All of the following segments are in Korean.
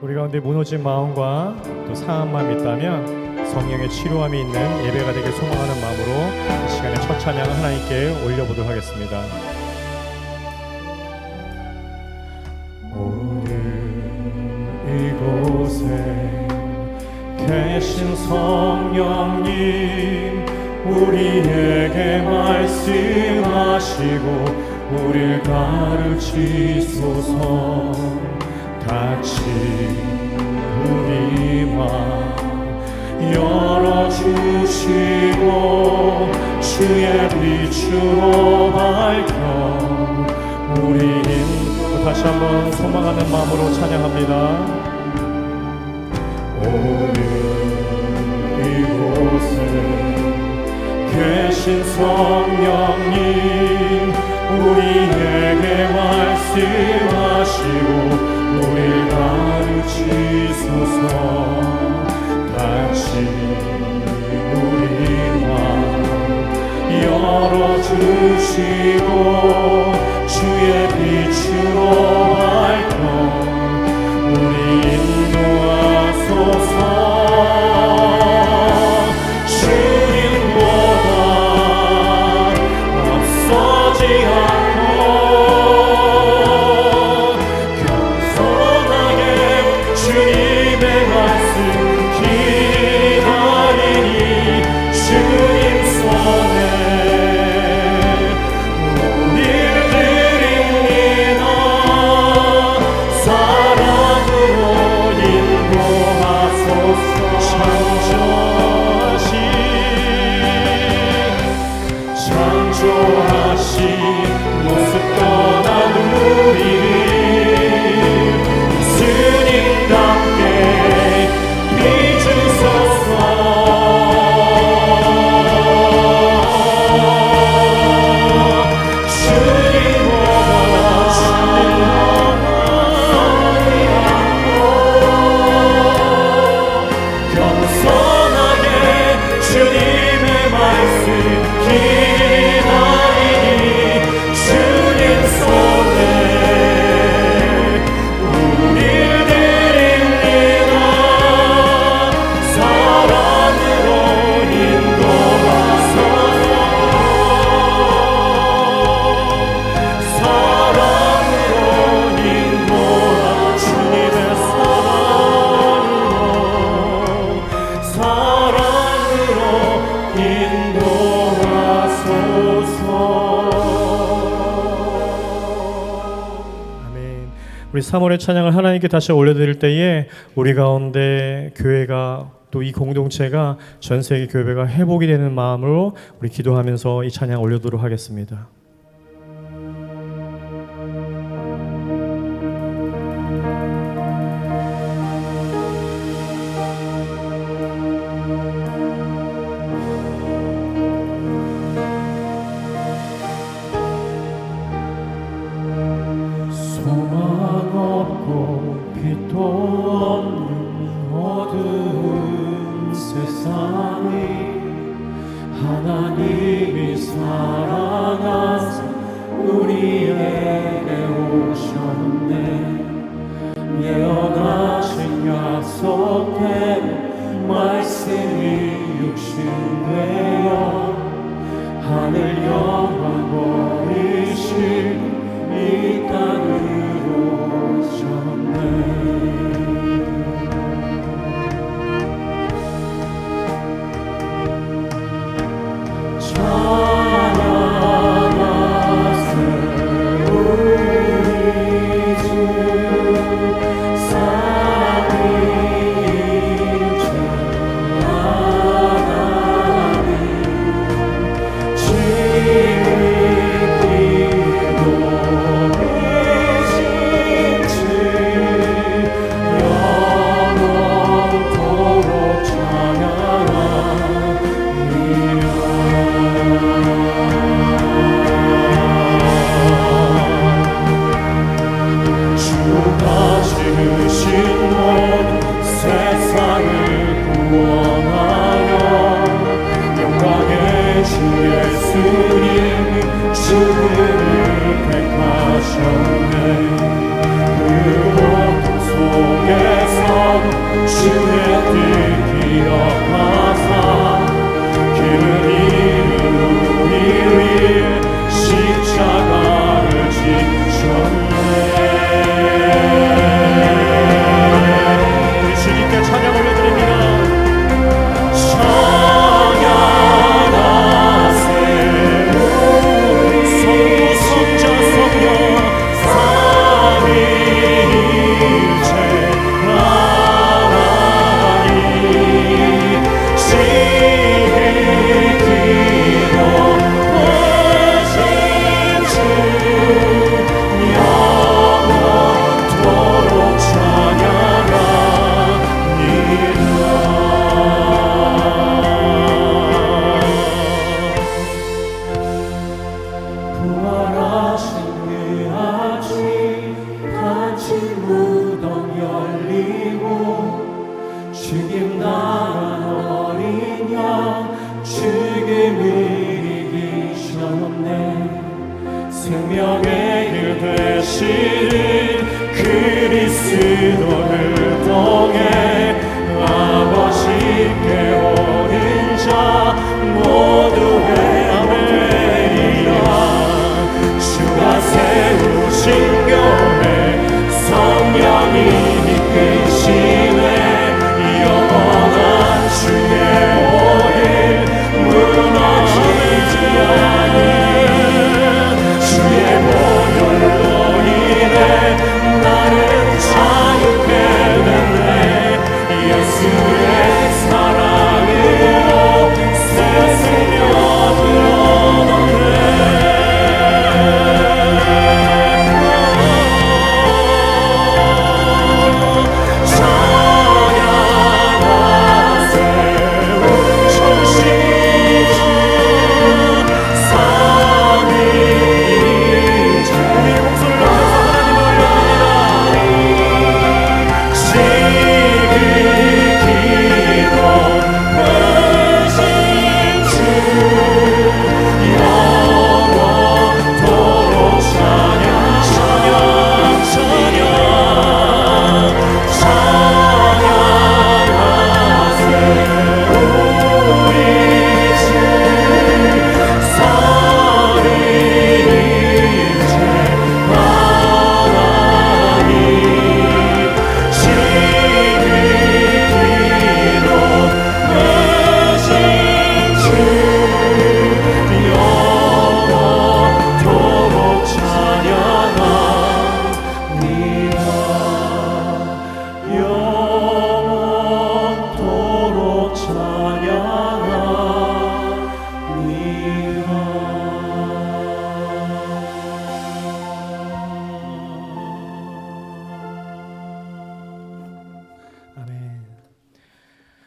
우리 가운데 무너진 마음과 또 상한 마음이 있다면 성령의 치료함이 있는 예배가 되길 소망하는 마음으로 이 시간에 첫 찬양을 하나님께 올려보도록 하겠습니다. 오늘 이곳에 계신 성령님, 우리에게 말씀하시고 우리를 가르치소서. 같이 우리 마음 열어주시고 주의 빛으로 밝혀 우리 힘. 다시 한번 소망하는 마음으로 찬양합니다. 오늘 이곳에 계신 성령님, 우리에게 말씀하시고 우리를 가르치소서. 같이 우리 마음 열어주시고 주의 빛으로 밝혀 우리 인도하소서. 주님보다 앞서지 않고 겸손하게 주님의 말씀 기다리니 주님 손에 우리를 드립니다. 사랑으로 인도하소서. 창조하신 모습 떠난 우리를 예수님답게 비추소서. 겸손하게 주님의 말씀 기다리니 주님 손에 우리를 드립니다. 사랑으로 인도하소서. 사랑으로 인도하 주님의 사랑으로 인도하소서. 아멘. 우리 3월의 찬양을 하나님께 다시 올려드릴 때에 우리 가운데 교회가 또 이 공동체가 전 세계 교회가 회복이 되는 마음으로 우리 기도하면서 이 찬양 올려드리도록 하겠습니다. 소망 없고 빛도 없는 어두운 세상이 하나님이 사랑하사 우리에게 오셨네. 예언하신 약속된 말씀이 육신되어 하늘 영광 버리실 이 땅으로 오셨네. 찬양하세 우리 주 삼위일체 하나님 주를 택하셨네. 그 고통 속에서 죽임당한 어린 양 죽음을 이기셨네. 생명의 길 되시는 그리스도를 통해 아버지께 오는 자 모두 회복되리라. 주가 세우신 교회 성령이 이끄시네. 영원한 주의 오일 무너지지 않은 주의 보혈로 인해 나는 자유케 됐네. 예수의 사랑으로 새 생명을 얻었네.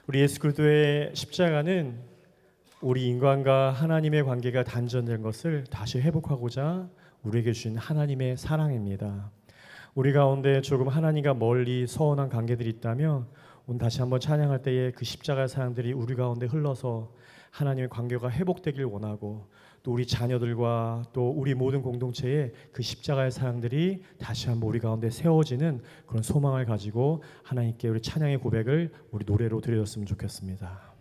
우리 예수 그리스도의 십자가는 우리 인간과 하나님의 관계가 단절된 것을 다시 회복하고자 우리에게 주신 하나님의 사랑입니다. 우리 가운데 조금 하나님과 멀리 서운한 관계들이 있다면 오늘 다시 한번 찬양할 때에 그 십자가의 사랑들이 우리 가운데 흘러서 하나님의 관계가 회복되길 원하고, 또 우리 자녀들과 또 우리 모든 공동체에 그 십자가의 사랑들이 다시 한번 우리 가운데 세워지는 그런 소망을 가지고 하나님께 우리 찬양의 고백을 우리 노래로 드렸으면 좋겠습니다.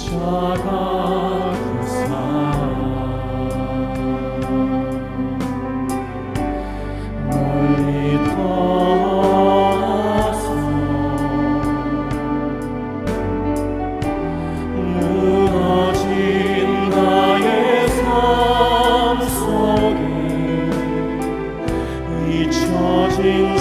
십자가 그 사랑 멀리 떠나서 무너진 나의 삶 속에 잊혀진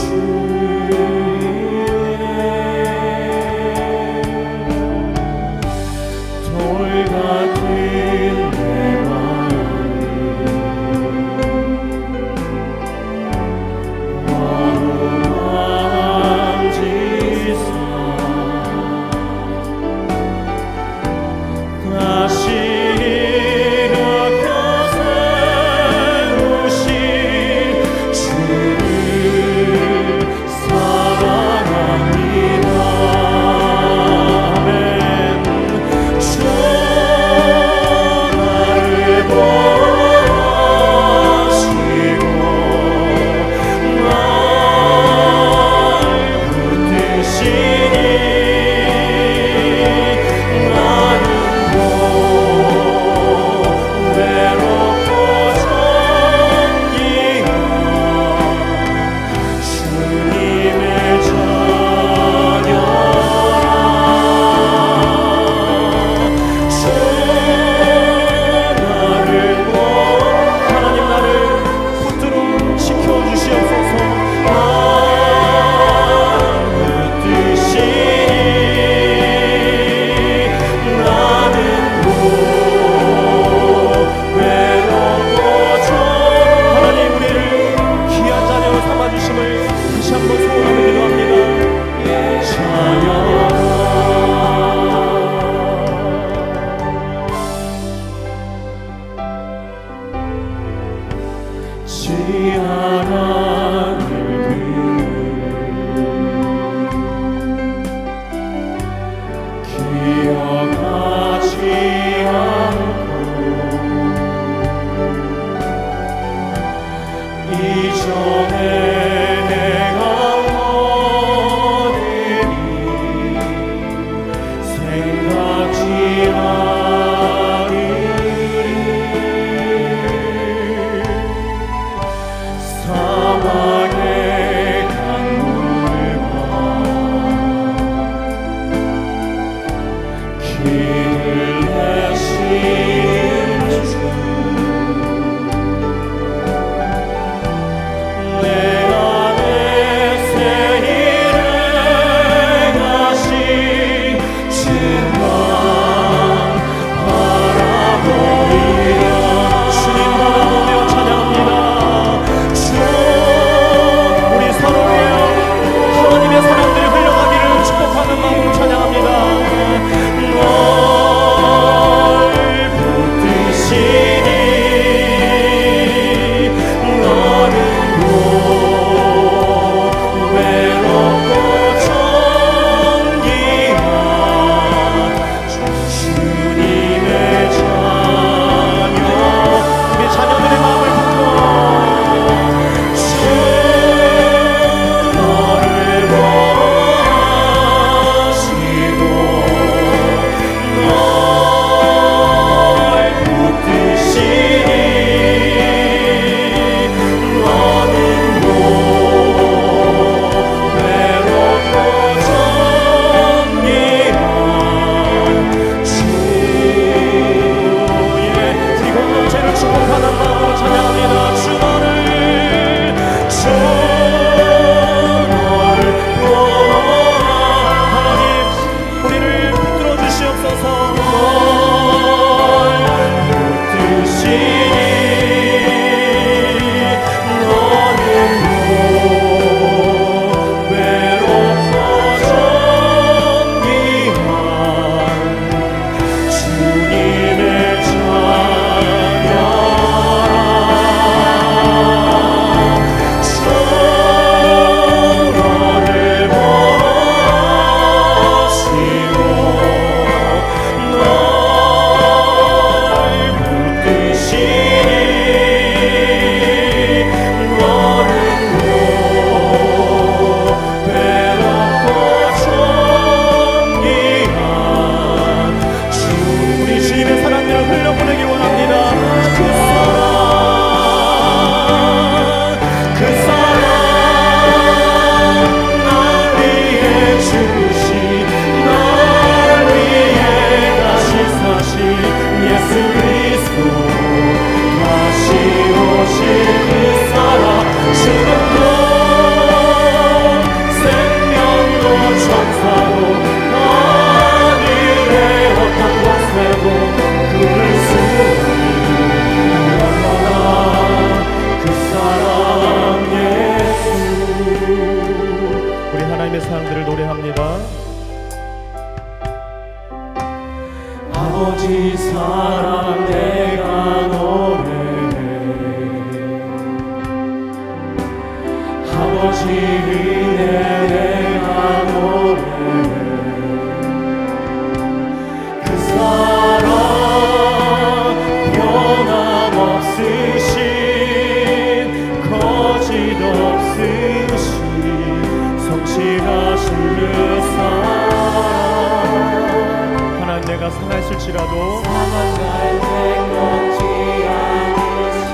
하나님의 사랑들을 노래합니다. 아버지 사랑 내가 노래해, 아버지 은혜 내가 노래해. 그 사랑 변함없으신 거짓 없으신 성실하신 그 사랑. 하나님 내가 상했을지라도 상한 날내 걷지 않으시,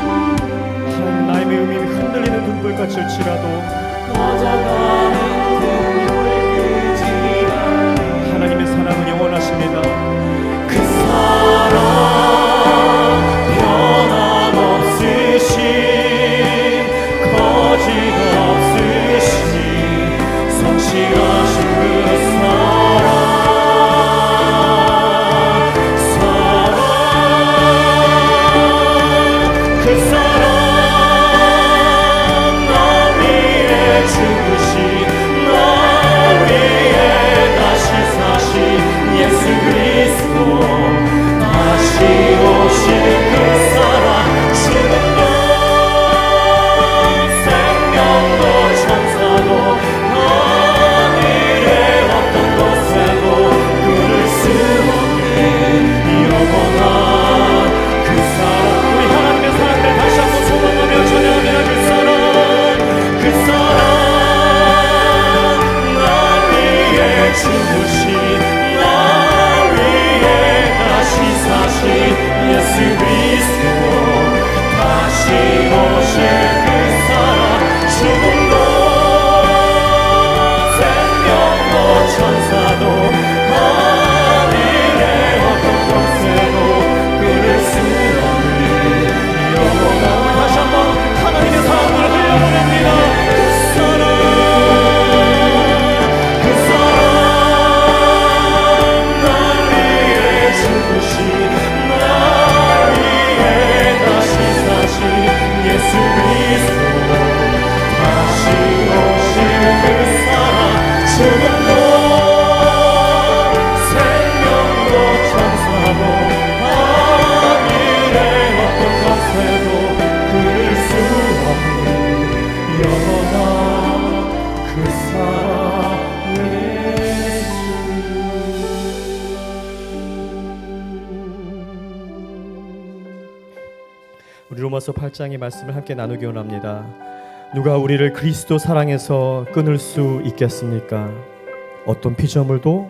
하나님 나의 마음이 흔들리는 등불같을지라도 꺼져가는 등불 끄지 않으시, 하나님의 사랑은 영원하십니다. 그 사랑 변함없으신 거짓 없으신 성실하신 그 사랑. 그 사랑 나 위에 죽으신, 나 위에 다시 사신 예수 그리스도, 다시 오실 그 사랑. 죽음도 생명도 천사도 하늘의 어떤 곳에도 끊을 수 없는 영원한 그 사랑. 우리 하나님의 사랑을 다시 한번 소망하며 전하며 그 사랑, 그 사랑 나 위에 죽으신, 나 위에 다시 사신 예수 그리스도, 다시 오실 그 사랑. 죽음도 생명도 천사도 하늘의 어떤 곳에도 끊을 수 없는 영원한. 다시 한번 하나님의 사랑을 흘려보냅니다. 그 사랑, 그 사랑 날 위해 죽으신, 날 위해 다시 사신 예수 그리스도, 다시 오실 그 사랑. 죽음도 생명도 천사도 하늘의 어떤 것에도 끊을 수 없는 영원한 그 사랑 예수. 우리 로마서 8장의 말씀을 함께 나누기 원합니다. 누가 우리를 그리스도 사랑에서 끊을 수 있겠습니까? 어떤 피조물도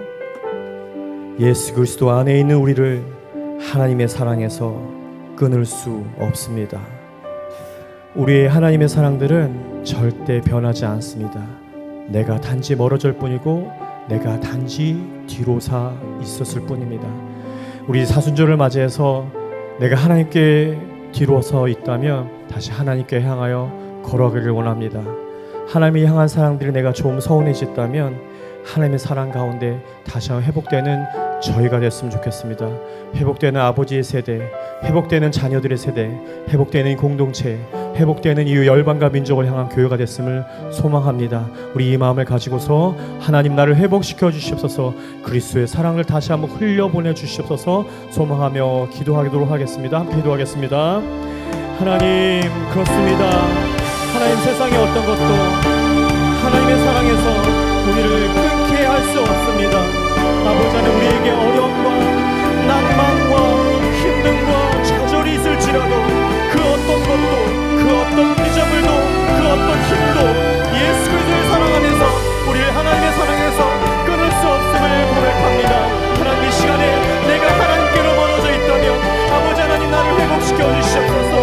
예수 그리스도 안에 있는 우리를 하나님의 사랑에서 끊을 수 없습니다. 우리의 하나님의 사랑들은 절대 변하지 않습니다. 내가 단지 멀어질 뿐이고 내가 단지 뒤로 서 있었을 뿐입니다. 우리 사순절을 맞이해서 내가 하나님께 뒤로 서 있다면 다시 하나님께 향하여 걸어가기를 원합니다. 하나님을 향한 사랑들이 내가 좀 서운해졌다면 하나님의 사랑 가운데 다시 한번 회복되는 저희가 됐으면 좋겠습니다. 회복되는 아버지의 세대, 회복되는 자녀들의 세대, 회복되는 공동체, 회복되는 이 열방과 민족을 향한 교회가 됐음을 소망합니다. 우리 이 마음을 가지고서 하나님 나를 회복시켜 주시옵소서, 그리스도의 사랑을 다시 한번 흘려보내 주시옵소서 소망하며 기도하도록 하겠습니다. 함께 기도하겠습니다. 하나님, 그렇습니다. 하나님, 세상의 어떤 것도 하나님의 사랑에서 우리를 끊게 할 수 없습니다. 아버지 하나님, 우리에게 어려움과 낭만과 힘듦과 좌절이 있을지라도 그 어떤 것도, 그 어떤 피조물도, 그 어떤 힘도 예수 그리스도의 사랑 안에서 우리를 하나님의 사랑에서 끊을 수 없음을 고백합니다. 하나님, 이 시간에 내가 하나님께로 멀어져 있다면 아버지 하나님 나를 회복시켜 주시옵소서.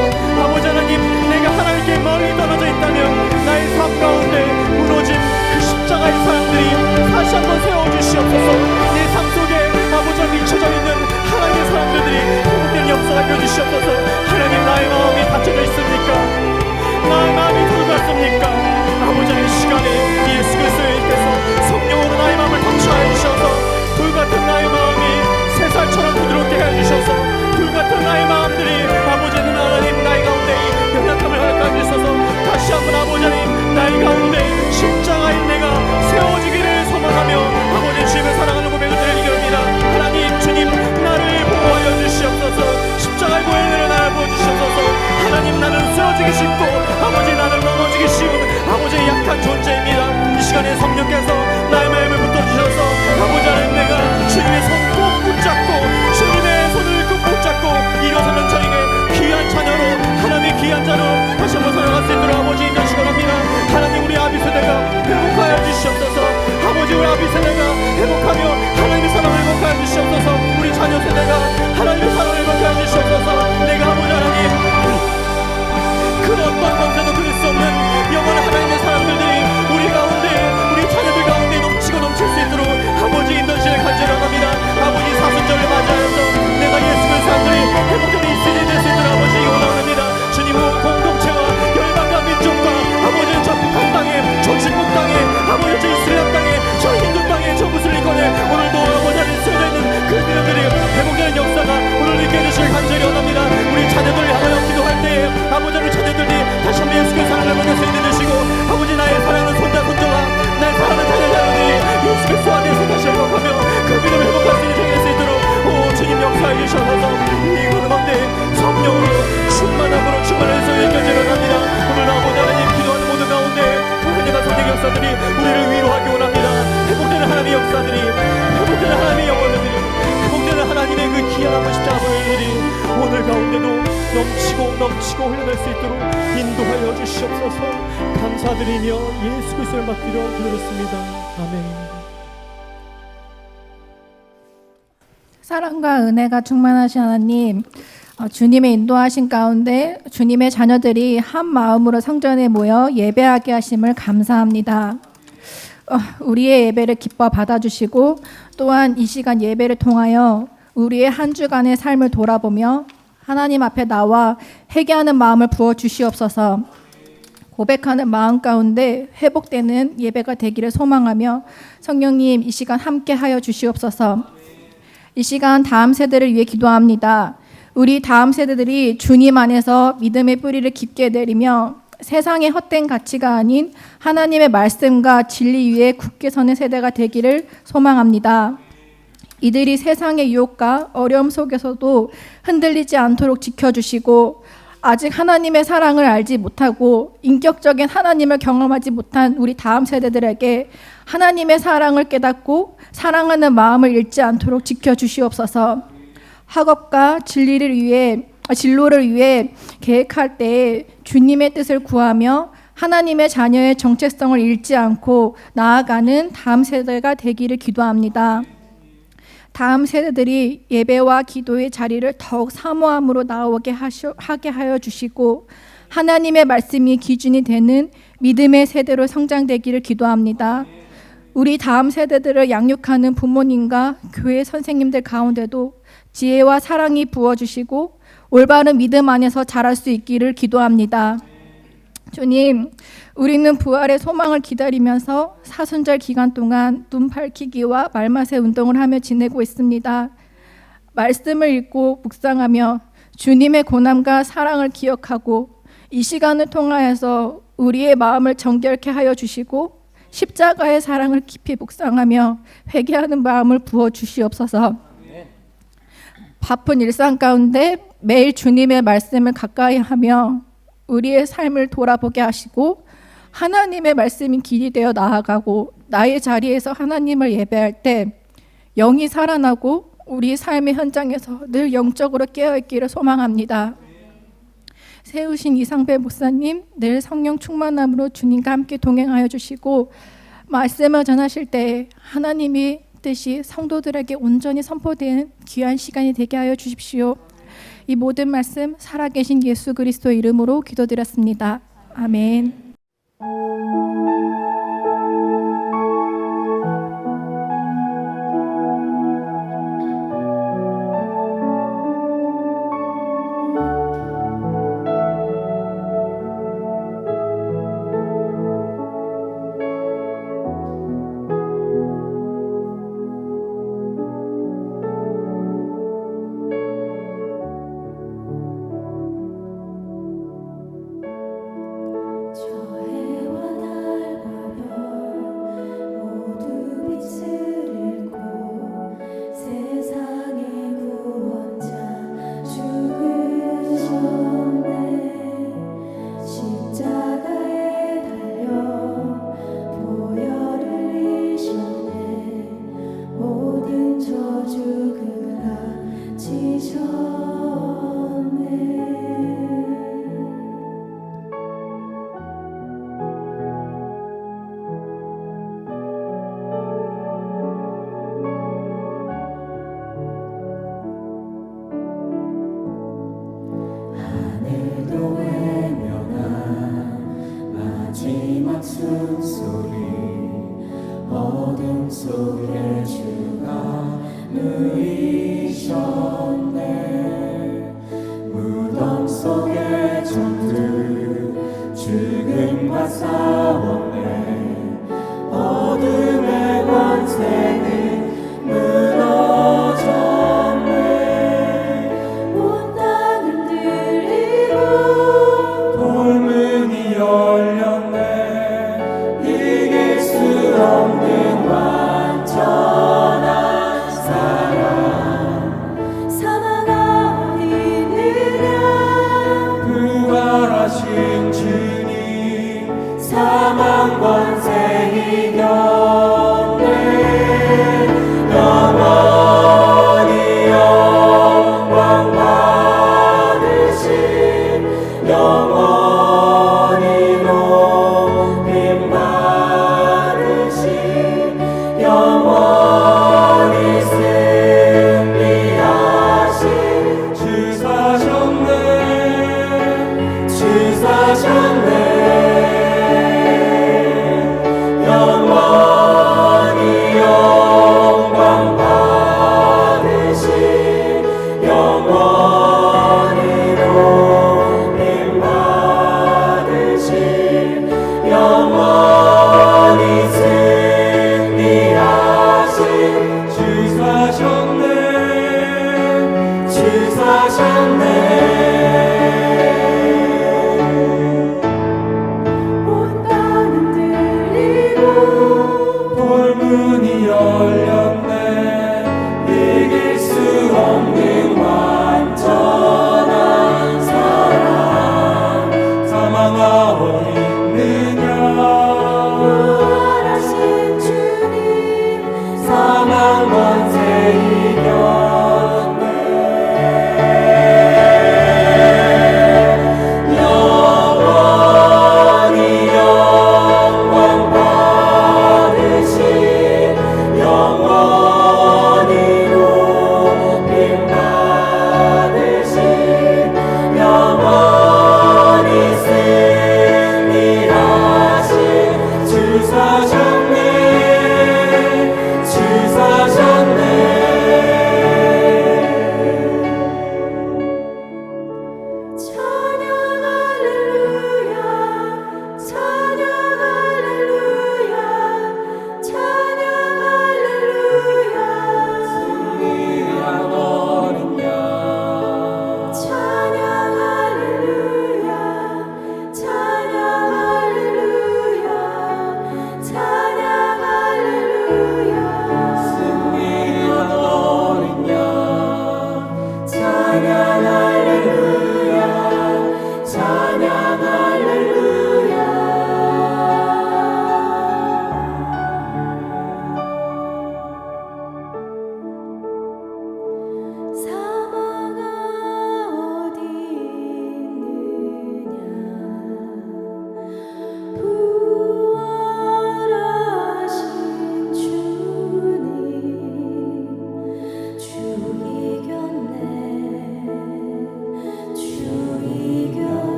아버지 하나님, 내가 하나님께 멀리 떨어져 있다면 나의 삶 가운데 무너진 그 십자가의 사랑들이 다시 한번 세워주시옵소서. 내 삶 속에 아버지 하나님 잊혀져 있는 하나님의 사랑들이 회복된 역사가 되어주시옵소서. 하나님, 나의 마음이 닫혀져 있습니까? 나의 마음이 닫혔습니까? 아버지 하나님, 이 시간에 예수 그리스도께서 성령으로 나의 마음을 덮쳐하여 주셔서 불같은 나의 마음이 새살처럼 부드럽게 해주셔서 불같은 나의 마음들이 아버지 하나님 나의 가운데 연약함을 허락하여 주셔서 다시 한번 아버지 하나님 나의 가운데 십자가인 내가 세워지게 아버지 저 이스라엘 땅에 저 인도 땅에 저 무슬림 거에 오늘도 아버지 안에 쓰여져 있는 그 믿음들이 회복되는 역사가 오늘 있게 해주시길 간절히 원합니다. 우리 자녀들 향하여 기도할 때에 아버지 우리 자녀들이 다시 한번 예수의 사랑을 받을 수 있는 되시고 아버지 나의 사랑하는 손자 손자와 나의 사랑하는 자녀들이 예수 그리스도 안에서 다시 회복하며 그 믿음을 회복할 수 있는 되게 할 수 있도록 오 주님 역사해 주셔서 이 가운데 성령으로 충만함으로 충만해서 여기까지 일어납니다. 오늘 아버지 하나님 기도하는 모든 가운데 하나님과 성령 역사들이 우리를 위로하기 원합니다. 회복되는 하나님의 역사들이 회복되는 하나님의 영혼들이 회복되는 하나님의 그 귀한 십자가들이 오늘 가운데도 넘치고 흘러날 수 있도록 인도하여 주시옵소서. 감사드리며 예수 그리스도를 맡기려 기도했습니다. 아멘. 사랑과 은혜가 충만하신 하나님, 주님의 인도하신 가운데 주님의 자녀들이 한 마음으로 성전에 모여 예배하게 하심을 감사합니다. 우리의 예배를 기뻐 받아주시고 또한 이 시간 예배를 통하여 우리의 한 주간의 삶을 돌아보며 하나님 앞에 나와 회개하는 마음을 부어 주시옵소서. 고백하는 마음 가운데 회복되는 예배가 되기를 소망하며 성령님 이 시간 함께 하여 주시옵소서. 이 시간 다음 세대를 위해 기도합니다. 우리 다음 세대들이 주님 안에서 믿음의 뿌리를 깊게 내리며 세상의 헛된 가치가 아닌 하나님의 말씀과 진리 위에 굳게 서는 세대가 되기를 소망합니다. 이들이 세상의 유혹과 어려움 속에서도 흔들리지 않도록 지켜주시고 아직 하나님의 사랑을 알지 못하고 인격적인 하나님을 경험하지 못한 우리 다음 세대들에게 하나님의 사랑을 깨닫고 사랑하는 마음을 잃지 않도록 지켜주시옵소서. 학업과 진로를 위해 계획할 때 주님의 뜻을 구하며 하나님의 자녀의 정체성을 잃지 않고 나아가는 다음 세대가 되기를 기도합니다. 다음 세대들이 예배와 기도의 자리를 더욱 사모함으로 나오게 하게 하여 주시고 하나님의 말씀이 기준이 되는 믿음의 세대로 성장되기를 기도합니다. 우리 다음 세대들을 양육하는 부모님과 교회 선생님들 가운데도 지혜와 사랑이 부어주시고 올바른 믿음 안에서 자랄 수 있기를 기도합니다. 주님, 우리는 부활의 소망을 기다리면서 사순절 기간 동안 눈 밝히기와 말맛의 운동을 하며 지내고 있습니다. 말씀을 읽고 묵상하며 주님의 고난과 사랑을 기억하고 이 시간을 통하여서 우리의 마음을 정결케 하여 주시고 십자가의 사랑을 깊이 묵상하며 회개하는 마음을 부어 주시옵소서. 바쁜 일상 가운데 매일 주님의 말씀을 가까이 하며 우리의 삶을 돌아보게 하시고 하나님의 말씀이 길이 되어 나아가고 나의 자리에서 하나님을 예배할 때 영이 살아나고 우리 삶의 현장에서 늘 영적으로 깨어있기를 소망합니다. 세우신 이상배 목사님 늘 성령 충만함으로 주님과 함께 동행하여 주시고 말씀을 전하실 때 하나님의 뜻이 성도들에게 온전히 선포되는 귀한 시간이 되게 하여 주십시오. 이 모든 말씀 살아계신 예수 그리스도 이름으로 기도드렸습니다. 아멘. 숨소리 어둠 속에 주가 누이셨네. 무덤 속의 전투 죽음과 싸웠네.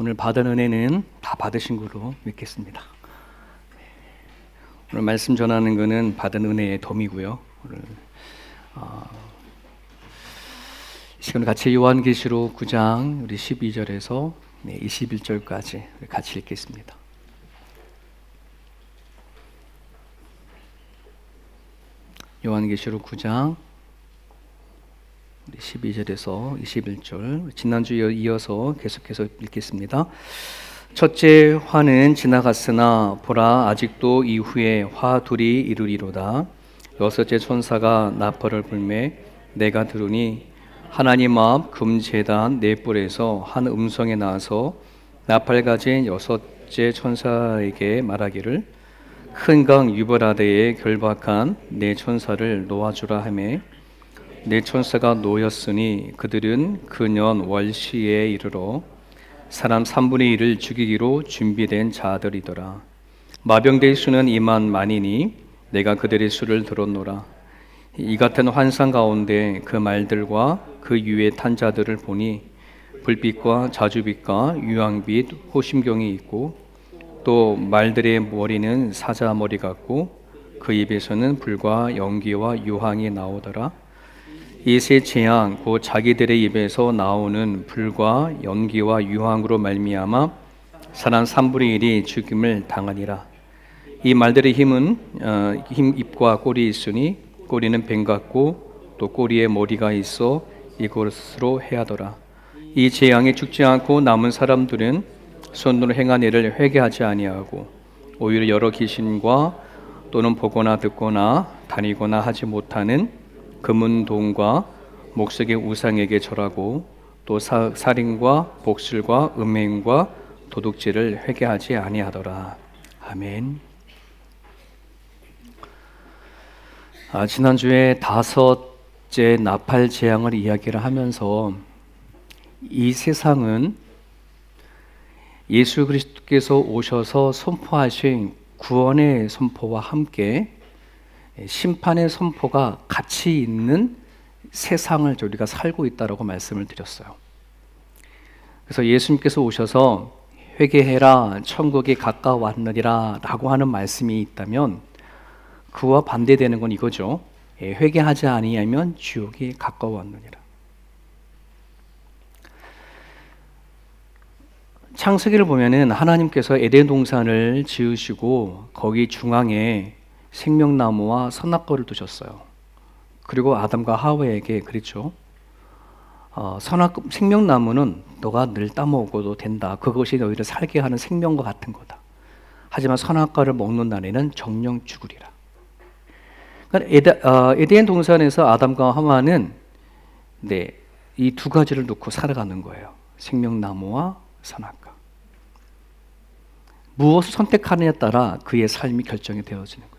오늘 받은 은혜는 다 받으신 걸로 믿겠습니다. 오늘 말씀 전하는 것은 받은 은혜의 덤이고요. 오늘 이 시간 같이 요한계시록 9장 우리 12절에서 21절까지 같이 읽겠습니다. 요한계시록 9장 12절에서 21절 지난주에 이어서 계속해서 읽겠습니다. 첫째 화는 지나갔으나 보라 아직도 이후에 화 둘이 이르리로다. 여섯째 천사가 나팔을 불매 내가 들으니 하나님 앞 금제단 네 뿔에서 한 음성이 나와서 나팔 가진 여섯째 천사에게 말하기를 큰 강 유브라데에 결박한 네 천사를 놓아주라 하매 네 천사가 놓였으니 그들은 그년 월시에 이르러 사람 3분의 1을 죽이기로 준비된 자들이더라. 마병대의 수는 2만만이니 내가 그들의 수를 들었노라. 이 같은 환상 가운데 그 말들과 그 위에 탄 자들을 보니 불빛과 자주빛과 유황빛 호심경이 있고 또 말들의 머리는 사자머리 같고 그 입에서는 불과 연기와 유황이 나오더라. 이 세 재앙 곧 자기들의 입에서 나오는 불과 연기와 유황으로 말미암아 사람 3분의 1이 죽임을 당하니라. 이 말들의 힘은 입과 꼴이 있으니 꼬리는 뱀 같고 또 꼬리에 머리가 있어 이것으로 해하더라. 이 재앙에 죽지 않고 남은 사람들은 손으로 행한 일을 회개하지 아니하고 오히려 여러 귀신과 또는 보거나 듣거나 다니거나 하지 못하는 금은동과 목석의 우상에게 절하고 또 살인과 복술과 음행과 도둑질을 회개하지 아니하더라. 아멘. 지난주에 다섯째 나팔 재앙을 이야기를 하면서 이 세상은 예수 그리스도께서 오셔서 선포하신 구원의 선포와 함께 심판의 선포가 같이 있는 세상을 우리가 살고 있다라고 말씀을 드렸어요. 그래서 예수님께서 오셔서 회개해라 천국이 가까웠느니라 라고 하는 말씀이 있다면 그와 반대되는 건 이거죠. 회개하지 아니하면 지옥이 가까웠느니라. 창세기를 보면은 하나님께서 에덴 동산을 지으시고 거기 중앙에 생명나무와 선악과를 두셨어요. 그리고 아담과 하와에게 그랬죠. 생명나무는 너가 늘 따먹어도 된다. 그것이 너희를 살게 하는 생명과 같은 거다. 하지만 선악과를 먹는 날에는 정령 죽으리라. 그러니까 에덴 동산에서 아담과 하와는 이 두 가지를 놓고 살아가는 거예요. 생명나무와 선악과. 무엇을 선택하느냐에 따라 그의 삶이 결정이 되어지는 거죠.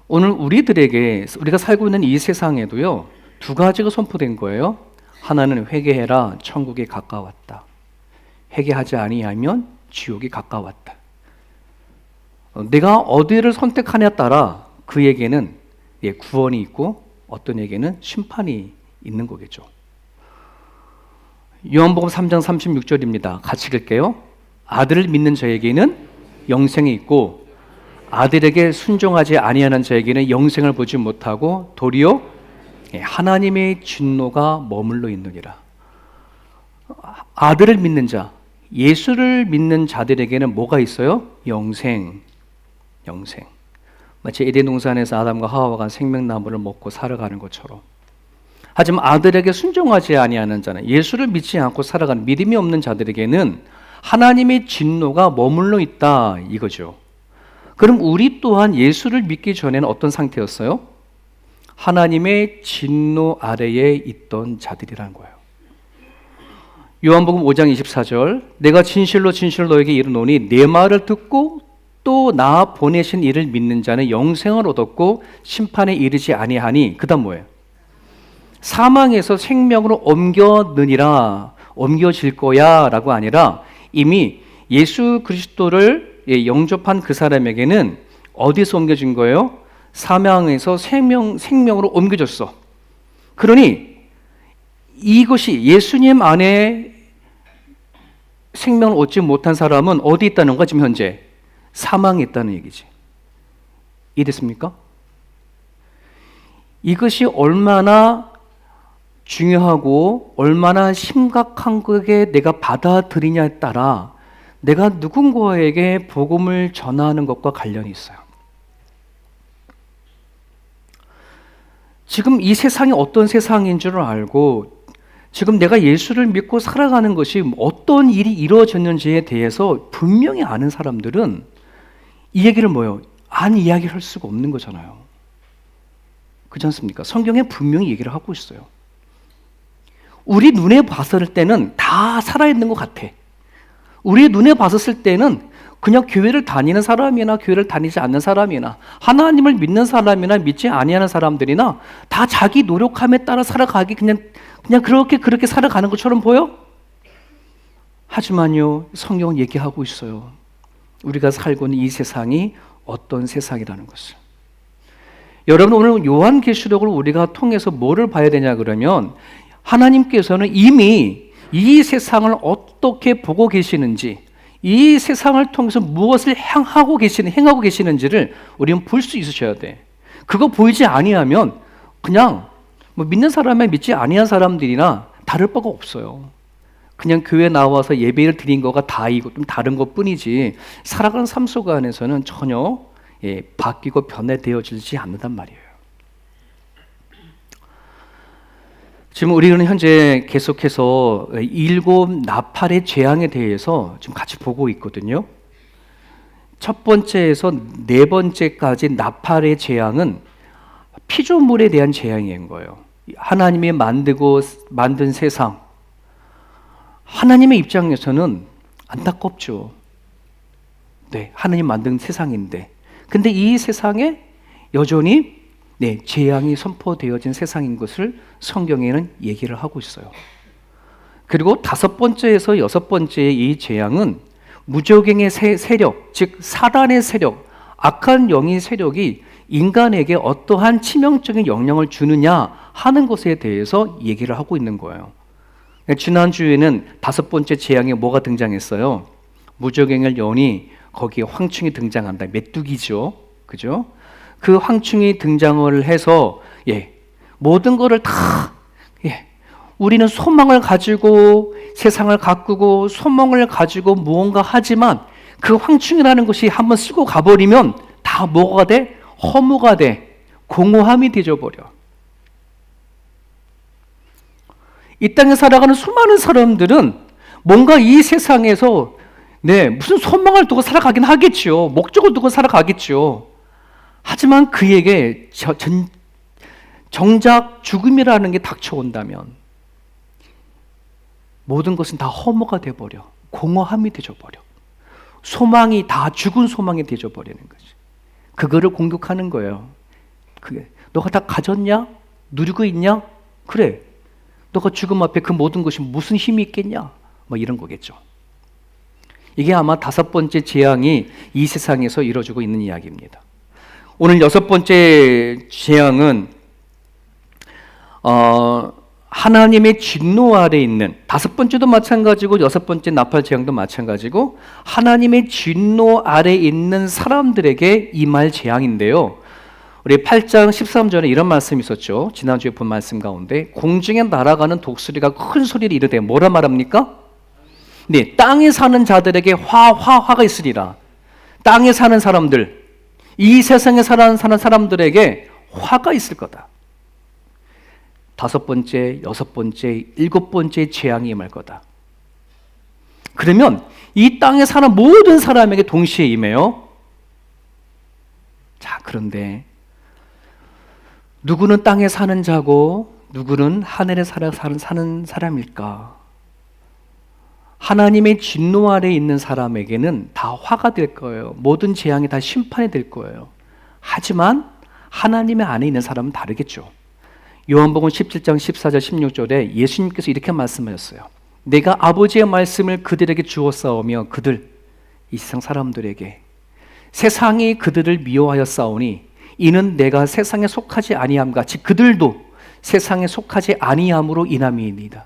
오늘 우리가 살고 있는 이 세상에도요, 두 가지가 선포된 거예요. 하나는 회개해라, 천국이 가까웠다. 회개하지 아니하면 지옥이 가까웠다. 내가 어디를 선택하냐에 따라 그에게는 구원이 있고 어떤 에게는 심판이 있는 거겠죠. 요한복음 3장 36절입니다. 같이 읽을게요. 아들을 믿는 자에게는 영생이 있고 아들에게 순종하지 아니하는 자에게는 영생을 보지 못하고 도리어 하나님의 진노가 머물러 있느니라. 아들을 믿는 자, 예수를 믿는 자들에게는 뭐가 있어요? 영생. 마치 에덴 동산에서 아담과 하와가 생명나무를 먹고 살아가는 것처럼. 하지만 아들에게 순종하지 아니하는 자는, 예수를 믿지 않고 살아가는 믿음이 없는 자들에게는 하나님의 진노가 머물러 있다 이거죠. 그럼 우리 또한 예수를 믿기 전에는 어떤 상태였어요? 하나님의 진노 아래에 있던 자들이라는 거예요. 요한복음 5장 24절 내가 진실로 너에게 이르노니 내 말을 듣고 또 나 보내신 이를 믿는 자는 영생을 얻었고 심판에 이르지 아니하니, 그 다음 뭐예요? 사망에서 생명으로 옮겨질 거야 라고 아니라 이미 예수 그리스도를 영접한 그 사람에게는 어디서 옮겨진 거예요? 사망에서 생명으로 옮겨졌어. 그러니 이것이 예수님 안에 생명을 얻지 못한 사람은 어디 있다는 거야? 지금 현재 사망에 있다는 얘기지. 이해됐습니까? 이것이 얼마나 중요하고 얼마나 심각한 거에 내가 받아들이냐에 따라 내가 누군가에게 복음을 전하는 것과 관련이 있어요. 지금 이 세상이 어떤 세상인 줄 알고 지금 내가 예수를 믿고 살아가는 것이 어떤 일이 이루어졌는지에 대해서 분명히 아는 사람들은 이 얘기를 안 이야기를 할 수가 없는 거잖아요. 그렇지 않습니까? 성경에 분명히 얘기를 하고 있어요. 우리 눈에 봤을 때는 다 살아있는 것 같아. 우리 눈에 봤을 때는 그냥 교회를 다니는 사람이나 교회를 다니지 않는 사람이나 하나님을 믿는 사람이나 믿지 아니하는 사람들이나 다 자기 노력함에 따라 살아가기 그냥 그렇게 살아가는 것처럼 보여? 하지만요, 성경은 얘기하고 있어요. 우리가 살고 있는 이 세상이 어떤 세상이라는 것을. 여러분, 오늘 요한계시록을 우리가 통해서 뭐를 봐야 되냐 그러면 하나님께서는 이미 이 세상을 어떻게 보고 계시는지, 이 세상을 통해서 무엇을 행하고 계시는지를 우리는 볼 수 있으셔야 돼. 그거 보이지 아니하면 그냥 믿는 사람에 믿지 아니한 사람들이나 다를 바가 없어요. 그냥 교회 나와서 예배를 드린 거가 다이고 좀 다른 것 뿐이지 살아가는 삶 속 안에서는 전혀 바뀌고 변화되어지지 않는단 말이에요. 지금 우리는 현재 계속해서 7 나팔의 재앙에 대해서 지금 같이 보고 있거든요. 첫 번째에서 4번째까지 나팔의 재앙은 피조물에 대한 재앙인 거예요. 하나님이 만든 세상, 하나님의 입장에서는 안타깝죠. 네, 하나님 만든 세상인데, 근데 이 세상에 여전히 재앙이 선포되어진 세상인 것을 성경에는 얘기를 하고 있어요. 그리고 5번째에서 6번째의 이 재앙은 무저갱의 세력, 즉 사단의 세력, 악한 영의 세력이 인간에게 어떠한 치명적인 영향을 주느냐 하는 것에 대해서 얘기를 하고 있는 거예요. 지난주에는 5번째 재앙에 뭐가 등장했어요? 무저갱의 영이 거기에 황충이 등장한다. 메뚜기죠. 그죠? 그 황충이 등장을 해서 모든 것을 다 우리는 소망을 가지고 세상을 가꾸고 소망을 가지고 무언가 하지만 그 황충이라는 것이 한번 쓰고 가버리면 다 뭐가 돼? 허무가 돼. 공허함이 되어버려. 이 땅에 살아가는 수많은 사람들은 뭔가 이 세상에서 무슨 소망을 두고 살아가긴 하겠죠. 목적을 두고 살아가겠죠. 하지만 그에게 정작 죽음이라는 게 닥쳐온다면 모든 것은 다 허무가 돼버려. 공허함이 되어버려. 소망이 다 죽은 소망이 되어버리는 거지. 그거를 공격하는 거예요. 너가 다 가졌냐? 누리고 있냐? 그래. 너가 죽음 앞에 그 모든 것이 무슨 힘이 있겠냐? 이런 거겠죠. 이게 아마 5번째 재앙이 이 세상에서 이루어지고 있는 이야기입니다. 오늘 6번째 재앙은 하나님의 진노 아래 있는, 5번째도 마찬가지고 6번째 나팔 재앙도 마찬가지고 하나님의 진노 아래 있는 사람들에게 임할 재앙인데요. 우리 8장 13절에 이런 말씀이 있었죠. 지난주에 본 말씀 가운데 공중에 날아가는 독수리가 큰 소리를 이르되 뭐라 말합니까? 땅에 사는 자들에게 화가 있으리라. 땅에 사는 사람들, 이 세상에 사는 사람들에게 화가 있을 거다. 5번째, 6번째, 7번째 재앙이 임할 거다. 그러면 이 땅에 사는 모든 사람에게 동시에 임해요. 자, 그런데 누구는 땅에 사는 자고 누구는 하늘에 사는 사람일까? 하나님의 진노 아래 있는 사람에게는 다 화가 될 거예요. 모든 재앙이 다 심판이 될 거예요. 하지만 하나님의 안에 있는 사람은 다르겠죠. 요한복음 17장 14절 16절에 예수님께서 이렇게 말씀하셨어요. 내가 아버지의 말씀을 그들에게 주었사오며 그들, 이 세상 사람들에게 세상이 그들을 미워하여 싸우니 이는 내가 세상에 속하지 아니함 같이 그들도 세상에 속하지 아니함으로 인함이니이다.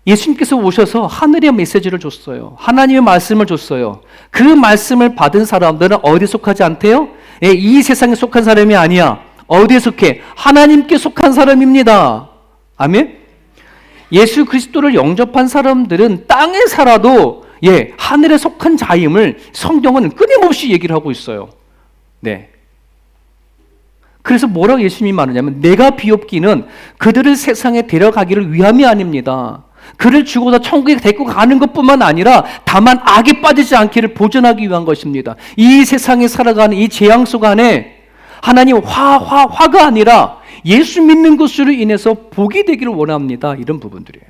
예수님께서 오셔서 하늘의 메시지를 줬어요. 하나님의 말씀을 줬어요. 그 말씀을 받은 사람들은 어디에 속하지 않대요? 예, 이 세상에 속한 사람이 아니야. 어디에 속해? 하나님께 속한 사람입니다. 아멘? 예수 그리스도를 영접한 사람들은 땅에 살아도 하늘에 속한 자임을 성경은 끊임없이 얘기를 하고 있어요. 네. 그래서 뭐라고 예수님이 말하냐면 내가 비옵기는 그들을 세상에 데려가기를 위함이 아닙니다. 그를 죽어서 천국에 데리고 가는 것뿐만 아니라 다만 악에 빠지지 않기를 보존하기 위한 것입니다. 이 세상에 살아가는 이 재앙 속 안에 하나님 화가 아니라 예수 믿는 것으로 인해서 복이 되기를 원합니다. 이런 부분들이에요.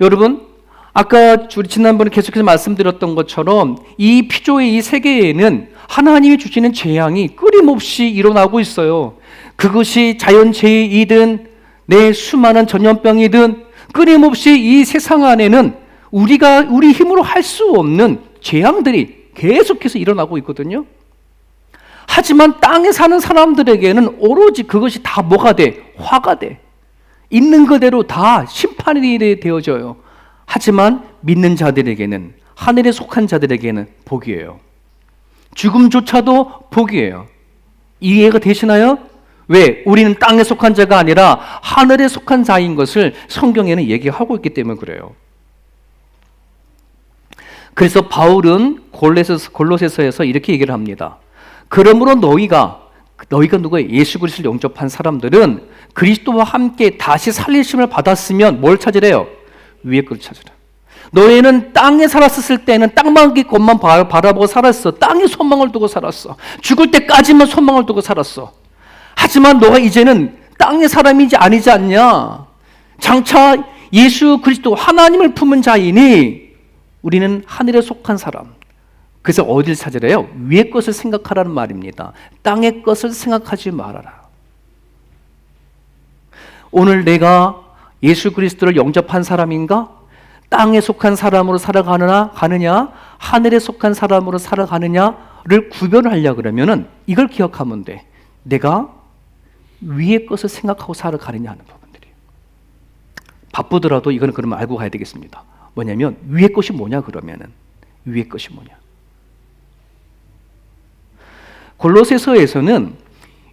여러분, 아까 우리 지난번에 계속해서 말씀드렸던 것처럼 이 피조의 이 세계에는 하나님이 주시는 재앙이 끊임없이 일어나고 있어요. 그것이 자연재해이든 내 수많은 전염병이든 끊임없이 이 세상 안에는 우리 힘으로 할 수 없는 재앙들이 계속해서 일어나고 있거든요. 하지만 땅에 사는 사람들에게는 오로지 그것이 다 뭐가 돼? 화가 돼. 있는 그대로 다 심판이 되어져요. 하지만 믿는 자들에게는, 하늘에 속한 자들에게는 복이에요. 죽음조차도 복이에요. 이해가 되시나요? 왜? 우리는 땅에 속한 자가 아니라 하늘에 속한 자인 것을 성경에는 얘기하고 있기 때문에 그래요. 그래서 바울은 골로새서에서 이렇게 얘기를 합니다. 그러므로 너희가 누구예요? 예수 그리스도를 영접한 사람들은 그리스도와 함께 다시 살리심을 받았으면 뭘 찾으래요? 위의 것을 찾으라. 너희는 땅에 살았을 때는 땅만의 것만 바라보고 살았어. 땅에 소망을 두고 살았어. 죽을 때까지만 소망을 두고 살았어. 하지만 너가 이제는 땅의 사람이지 아니지 않냐? 장차 예수 그리스도 하나님을 품은 자이니 우리는 하늘에 속한 사람. 그래서 어디를 찾으래요? 위의 것을 생각하라는 말입니다. 땅의 것을 생각하지 말아라. 오늘 내가 예수 그리스도를 영접한 사람인가? 땅에 속한 사람으로 살아가느냐, 하늘에 속한 사람으로 살아가느냐를 구별하려고 그러면은 이걸 기억하면 돼. 내가 위의 것을 생각하고 살아가느냐 하는 부분들이에요. 바쁘더라도 이거는 그러면 알고 가야 되겠습니다. 뭐냐면 위의 것이 뭐냐 그러면은 위의 것이 뭐냐. 골로새서에서는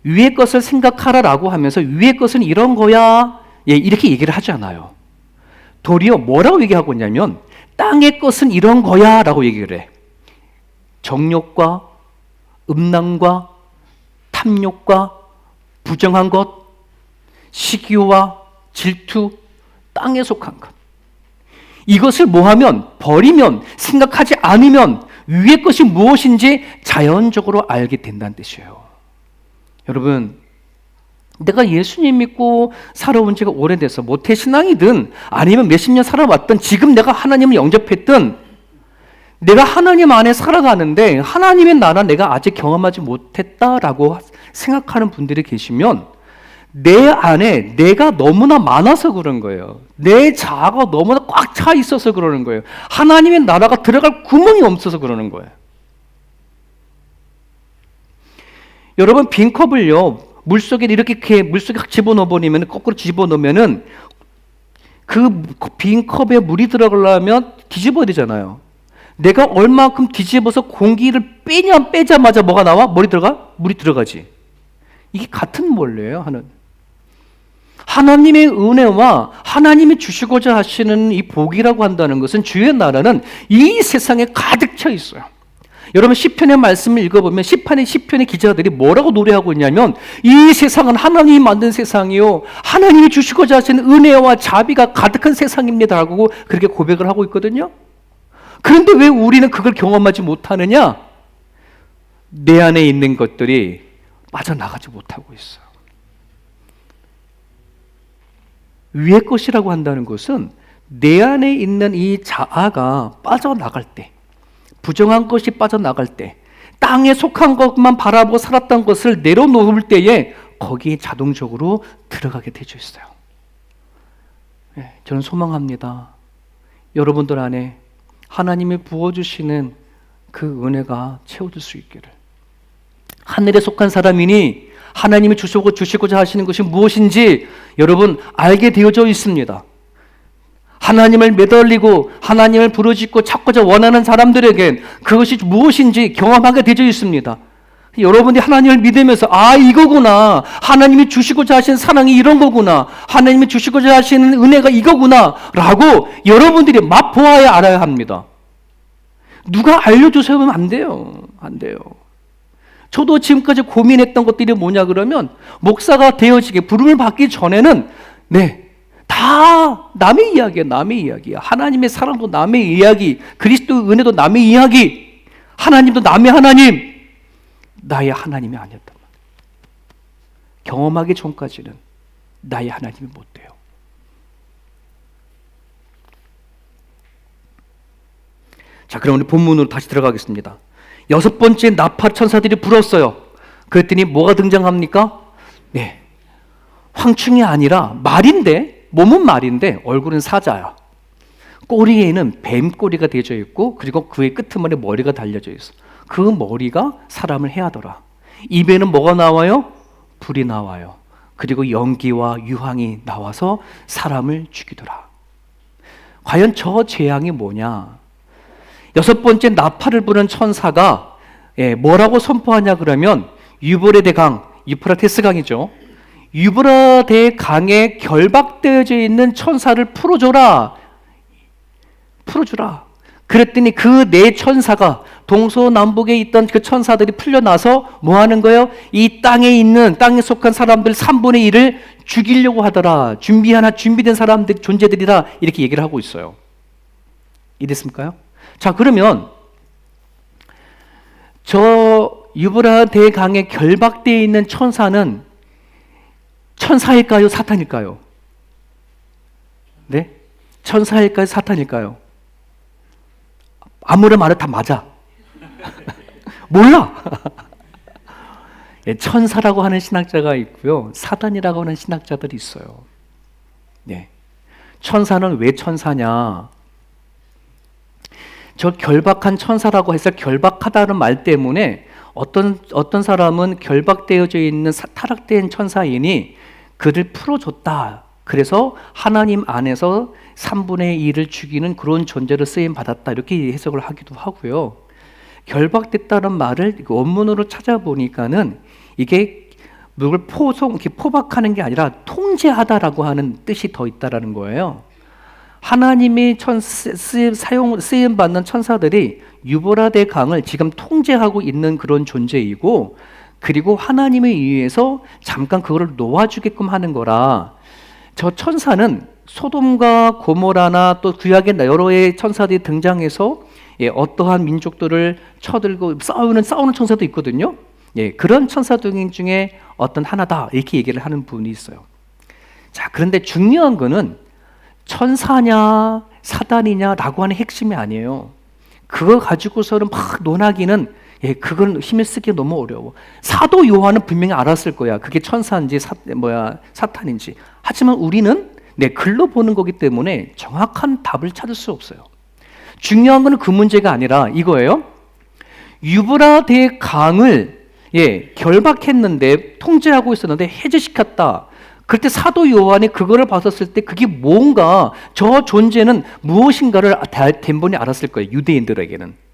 위의 것을 생각하라라고 하면서 위의 것은 이런 거야 이렇게 얘기를 하지 않아요. 도리어 뭐라고 얘기하고 있냐면 땅의 것은 이런 거야 라고 얘기를 해. 정욕과 음란과 탐욕과 부정한 것, 시기와 질투, 땅에 속한 것. 이것을 뭐하면 버리면 생각하지 않으면 위의 것이 무엇인지 자연적으로 알게 된다는 뜻이에요. 여러분, 내가 예수님 믿고 살아온 지가 오래돼서 모태신앙이든 아니면 몇십 년 살아왔든 지금 내가 하나님을 영접했든 내가 하나님 안에 살아가는데 하나님의 나라 내가 아직 경험하지 못했다라고 생각하는 분들이 계시면 내 안에 내가 너무나 많아서 그런 거예요. 내 자아가 너무나 꽉 차 있어서 그러는 거예요. 하나님의 나라가 들어갈 구멍이 없어서 그러는 거예요. 여러분, 빈 컵을요 물속에 이렇게 물속에 집어넣어 버리면 거꾸로 집어넣으면은 그 빈 컵에 물이 들어가려면 뒤집어야 되잖아요. 내가 얼만큼 뒤집어서 공기를 빼자마자 뭐가 나와? 물이 들어가지. 이게 같은 원리예요. 하나님의 은혜와 하나님이 주시고자 하시는 이 복이라고 한다는 것은 주의 나라는 이 세상에 가득 차 있어요. 여러분 시편의 말씀을 읽어보면 시편의 기자들이 뭐라고 노래하고 있냐면 이 세상은 하나님이 만든 세상이요 하나님이 주시고자 하시는 은혜와 자비가 가득한 세상입니다 라고 그렇게 고백을 하고 있거든요. 그런데 왜 우리는 그걸 경험하지 못하느냐? 내 안에 있는 것들이 빠져나가지 못하고 있어요. 위의 것이라고 한다는 것은 내 안에 있는 이 자아가 빠져나갈 때, 부정한 것이 빠져나갈 때, 땅에 속한 것만 바라보고 살았던 것을 내려놓을 때에 거기에 자동적으로 들어가게 되어 있어요. 저는 소망합니다. 여러분들 안에 하나님이 부어주시는 그 은혜가 채워질 수 있기를. 하늘에 속한 사람이니 하나님이 주시고자 하시는 것이 무엇인지 여러분 알게 되어져 있습니다. 하나님을 매달리고 하나님을 부르짖고 찾고자 원하는 사람들에겐 그것이 무엇인지 경험하게 되어 있습니다. 여러분이 하나님을 믿으면서 이거구나, 하나님이 주시고자 하시는 사랑이 이런 거구나, 하나님이 주시고자 하시는 은혜가 이거구나 라고 여러분들이 맛보아야 알아야 합니다. 누가 알려줘서 하면 안 돼요. 안 돼요. 저도 지금까지 고민했던 것들이 뭐냐 그러면, 목사가 되어지게 부름을 받기 전에는 다 남의 이야기야. 남의 이야기야. 하나님의 사랑도 남의 이야기, 그리스도의 은혜도 남의 이야기, 하나님도 남의 하나님, 나의 하나님이 아니었단 말이야. 경험하기 전까지는 나의 하나님이 못 돼요. 자, 그럼 우리 본문으로 다시 들어가겠습니다. 6번째 나팔 천사들이 불었어요. 그랬더니 뭐가 등장합니까? 황충이 아니라 말인데, 몸은 말인데 얼굴은 사자야. 꼬리에는 뱀 꼬리가 대져 있고, 그리고 그의 끄트머리에 머리가 달려져 있어. 그 머리가 사람을 해하더라. 입에는 뭐가 나와요? 불이 나와요. 그리고 연기와 유황이 나와서 사람을 죽이더라. 과연 저 재앙이 뭐냐? 6번째 나팔을 부는 천사가 뭐라고 선포하냐 그러면, 유브라데 강, 유프라테스 강이죠. 유브라데 강에 결박되어져 있는 천사를 풀어줘라. 풀어주라. 그랬더니 그 네 천사가, 동서남북에 있던 그 천사들이 풀려나서 뭐 하는 거예요? 이 땅에 속한 사람들 3분의 1을 죽이려고 하더라. 준비된 사람들, 존재들이라, 이렇게 얘기를 하고 있어요. 이랬습니까요? 자, 그러면 저 유브라데 강에 결박되어 있는 천사는 천사일까요? 사탄일까요? 네? 천사일까요? 사탄일까요? 아무리 말해도 다 맞아. 몰라. 천사라고 하는 신학자가 있고요, 사단이라고 하는 신학자들이 있어요. 천사는 왜 천사냐? 저 결박한 천사라고 해서 결박하다는 말 때문에 어떤 사람은 결박되어져 있는 타락된 천사이니 그를 풀어줬다. 그래서 하나님 안에서 3분의 1을 죽이는 그런 존재로 쓰임 받았다, 이렇게 해석을 하기도 하고요. 결박됐다는 말을 원문으로 찾아보니까는 이게 누굴 포박하는 게 아니라 통제하다라고 하는 뜻이 더 있다라는 거예요. 하나님이 쓰임 받는 천사들이 유브라데 강을 지금 통제하고 있는 그런 존재이고, 그리고 하나님에 의해서 잠깐 그거를 놓아주게끔 하는 거라. 저 천사는 소돔과 고모라나 또 구약의 여러의 천사들이 등장해서 어떠한 민족들을 쳐들고 싸우는 천사도 있거든요. 그런 천사들 중에 어떤 하나다, 이렇게 얘기를 하는 분이 있어요. 자, 그런데 중요한 거는 천사냐 사단이냐라고 하는 핵심이 아니에요. 그거 가지고서는 막 논하기는, 그건 힘을 쓰기 너무 어려워. 사도 요한은 분명히 알았을 거야. 그게 천사인지 사탄인지. 하지만 우리는 글로 보는 거기 때문에 정확한 답을 찾을 수 없어요. 중요한 거는 그 문제가 아니라 이거예요. 유브라데 강을 결박했는데, 통제하고 있었는데 해제시켰다. 그때 사도 요한이 그거를 봤었을 때 그게 뭔가, 저 존재는 무엇인가를 덴번이 알았을 거예요. 유대인들에게는.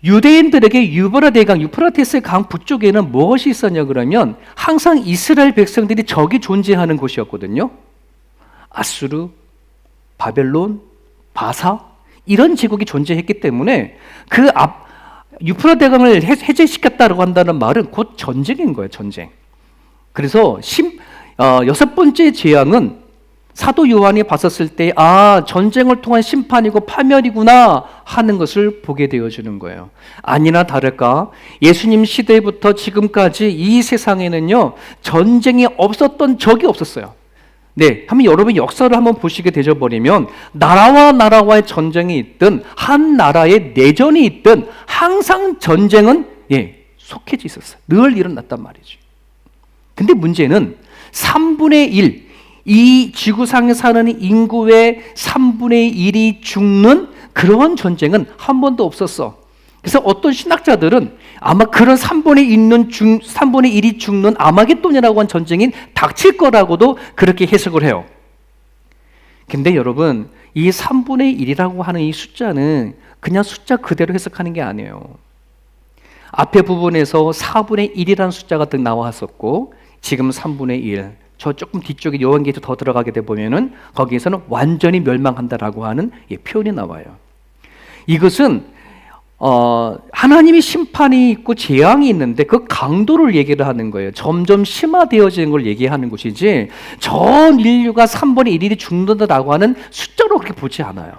유대인들에게 유브라데 강, 유프라테스 강 북쪽에는 무엇이 있었냐 그러면, 항상 이스라엘 백성들이 적이 존재하는 곳이었거든요. 아수르, 바벨론, 바사, 이런 제국이 존재했기 때문에 그 유프라데 강을 해제시켰다고 한다는 말은 곧 전쟁인 거예요. 전쟁. 그래서 6번째 재앙은 사도 요한이 봤었을 때 전쟁을 통한 심판이고 파멸이구나 하는 것을 보게 되어지는 거예요. 아니나 다를까 예수님 시대부터 지금까지 이 세상에는요, 전쟁이 없었던 적이 없었어요. 한번 여러분 역사를 한번 보시게 되어버리면, 나라와 나라와의 전쟁이 있든 한 나라의 내전이 있든 항상 전쟁은 속해져 있었어요. 늘 일어났단 말이죠. 근데 문제는 3분의 1, 이 지구상에 사는 인구의 3분의 1이 죽는 그런 전쟁은 한 번도 없었어. 그래서 어떤 신학자들은 아마 그런 3분의 1이 죽는 아마겟돈이라고 한 전쟁이 닥칠 거라고도 그렇게 해석을 해요. 근데 여러분, 이 3분의 1이라고 하는 이 숫자는 그냥 숫자 그대로 해석하는 게 아니에요. 앞에 부분에서 4분의 1이라는 숫자가 나왔었고, 지금 3분의 1. 저 조금 뒤쪽에 요한계시록 더 들어가게 돼 보면은 거기에서는 완전히 멸망한다라고 하는 표현이 나와요. 이것은 하나님의 심판이 있고 재앙이 있는데 그 강도를 얘기를 하는 거예요. 점점 심화되어지는 걸 얘기하는 것이지 전 인류가 3분의 1일이 죽는다라고 하는 숫자로 그렇게 보지 않아요.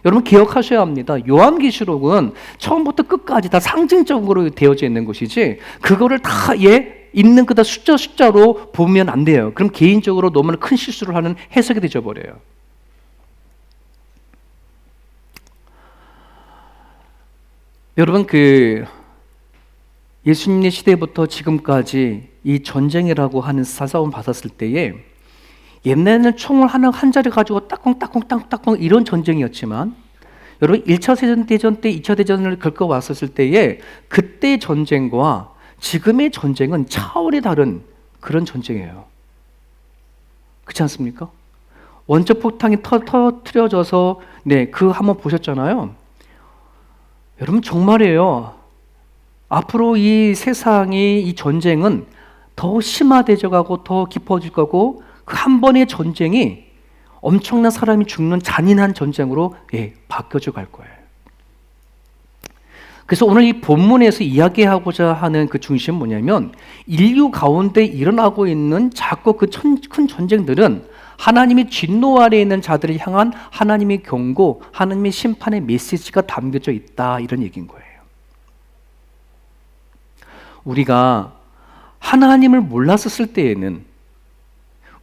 여러분 기억하셔야 합니다. 요한계시록은 처음부터 끝까지 다 상징적으로 되어져 있는 것이지 그거를 다 있는 그다 숫자로 보면 안 돼요. 그럼 개인적으로 너무나 큰 실수를 하는 해석이 되어버려요. 여러분 예수님의 시대부터 지금까지 이 전쟁이라고 하는 사사원 받았을 때에 옛날에는 총을 한 자리 가지고 따꿍따꿍 이런 전쟁이었지만 여러분 1차 세계대전 때 2차 대전을 겪어왔었을 때에 그때의 전쟁과 지금의 전쟁은 차원이 다른 그런 전쟁이에요. 그렇지 않습니까? 원자 폭탄이 터뜨려져서 그 한번 보셨잖아요. 여러분 정말이에요. 앞으로 이 세상이 이 전쟁은 더 심화되져 가고 더 깊어질 거고 그 한 번의 전쟁이 엄청난 사람이 죽는 잔인한 전쟁으로 바뀌어져 갈 거예요. 그래서 오늘 이 본문에서 이야기하고자 하는 그 중심은 뭐냐면 인류 가운데 일어나고 있는 자꾸 그 큰 전쟁들은 하나님의 진노 아래에 있는 자들을 향한 하나님의 경고, 하나님의 심판의 메시지가 담겨져 있다 이런 얘기인 거예요. 우리가 하나님을 몰랐었을 때에는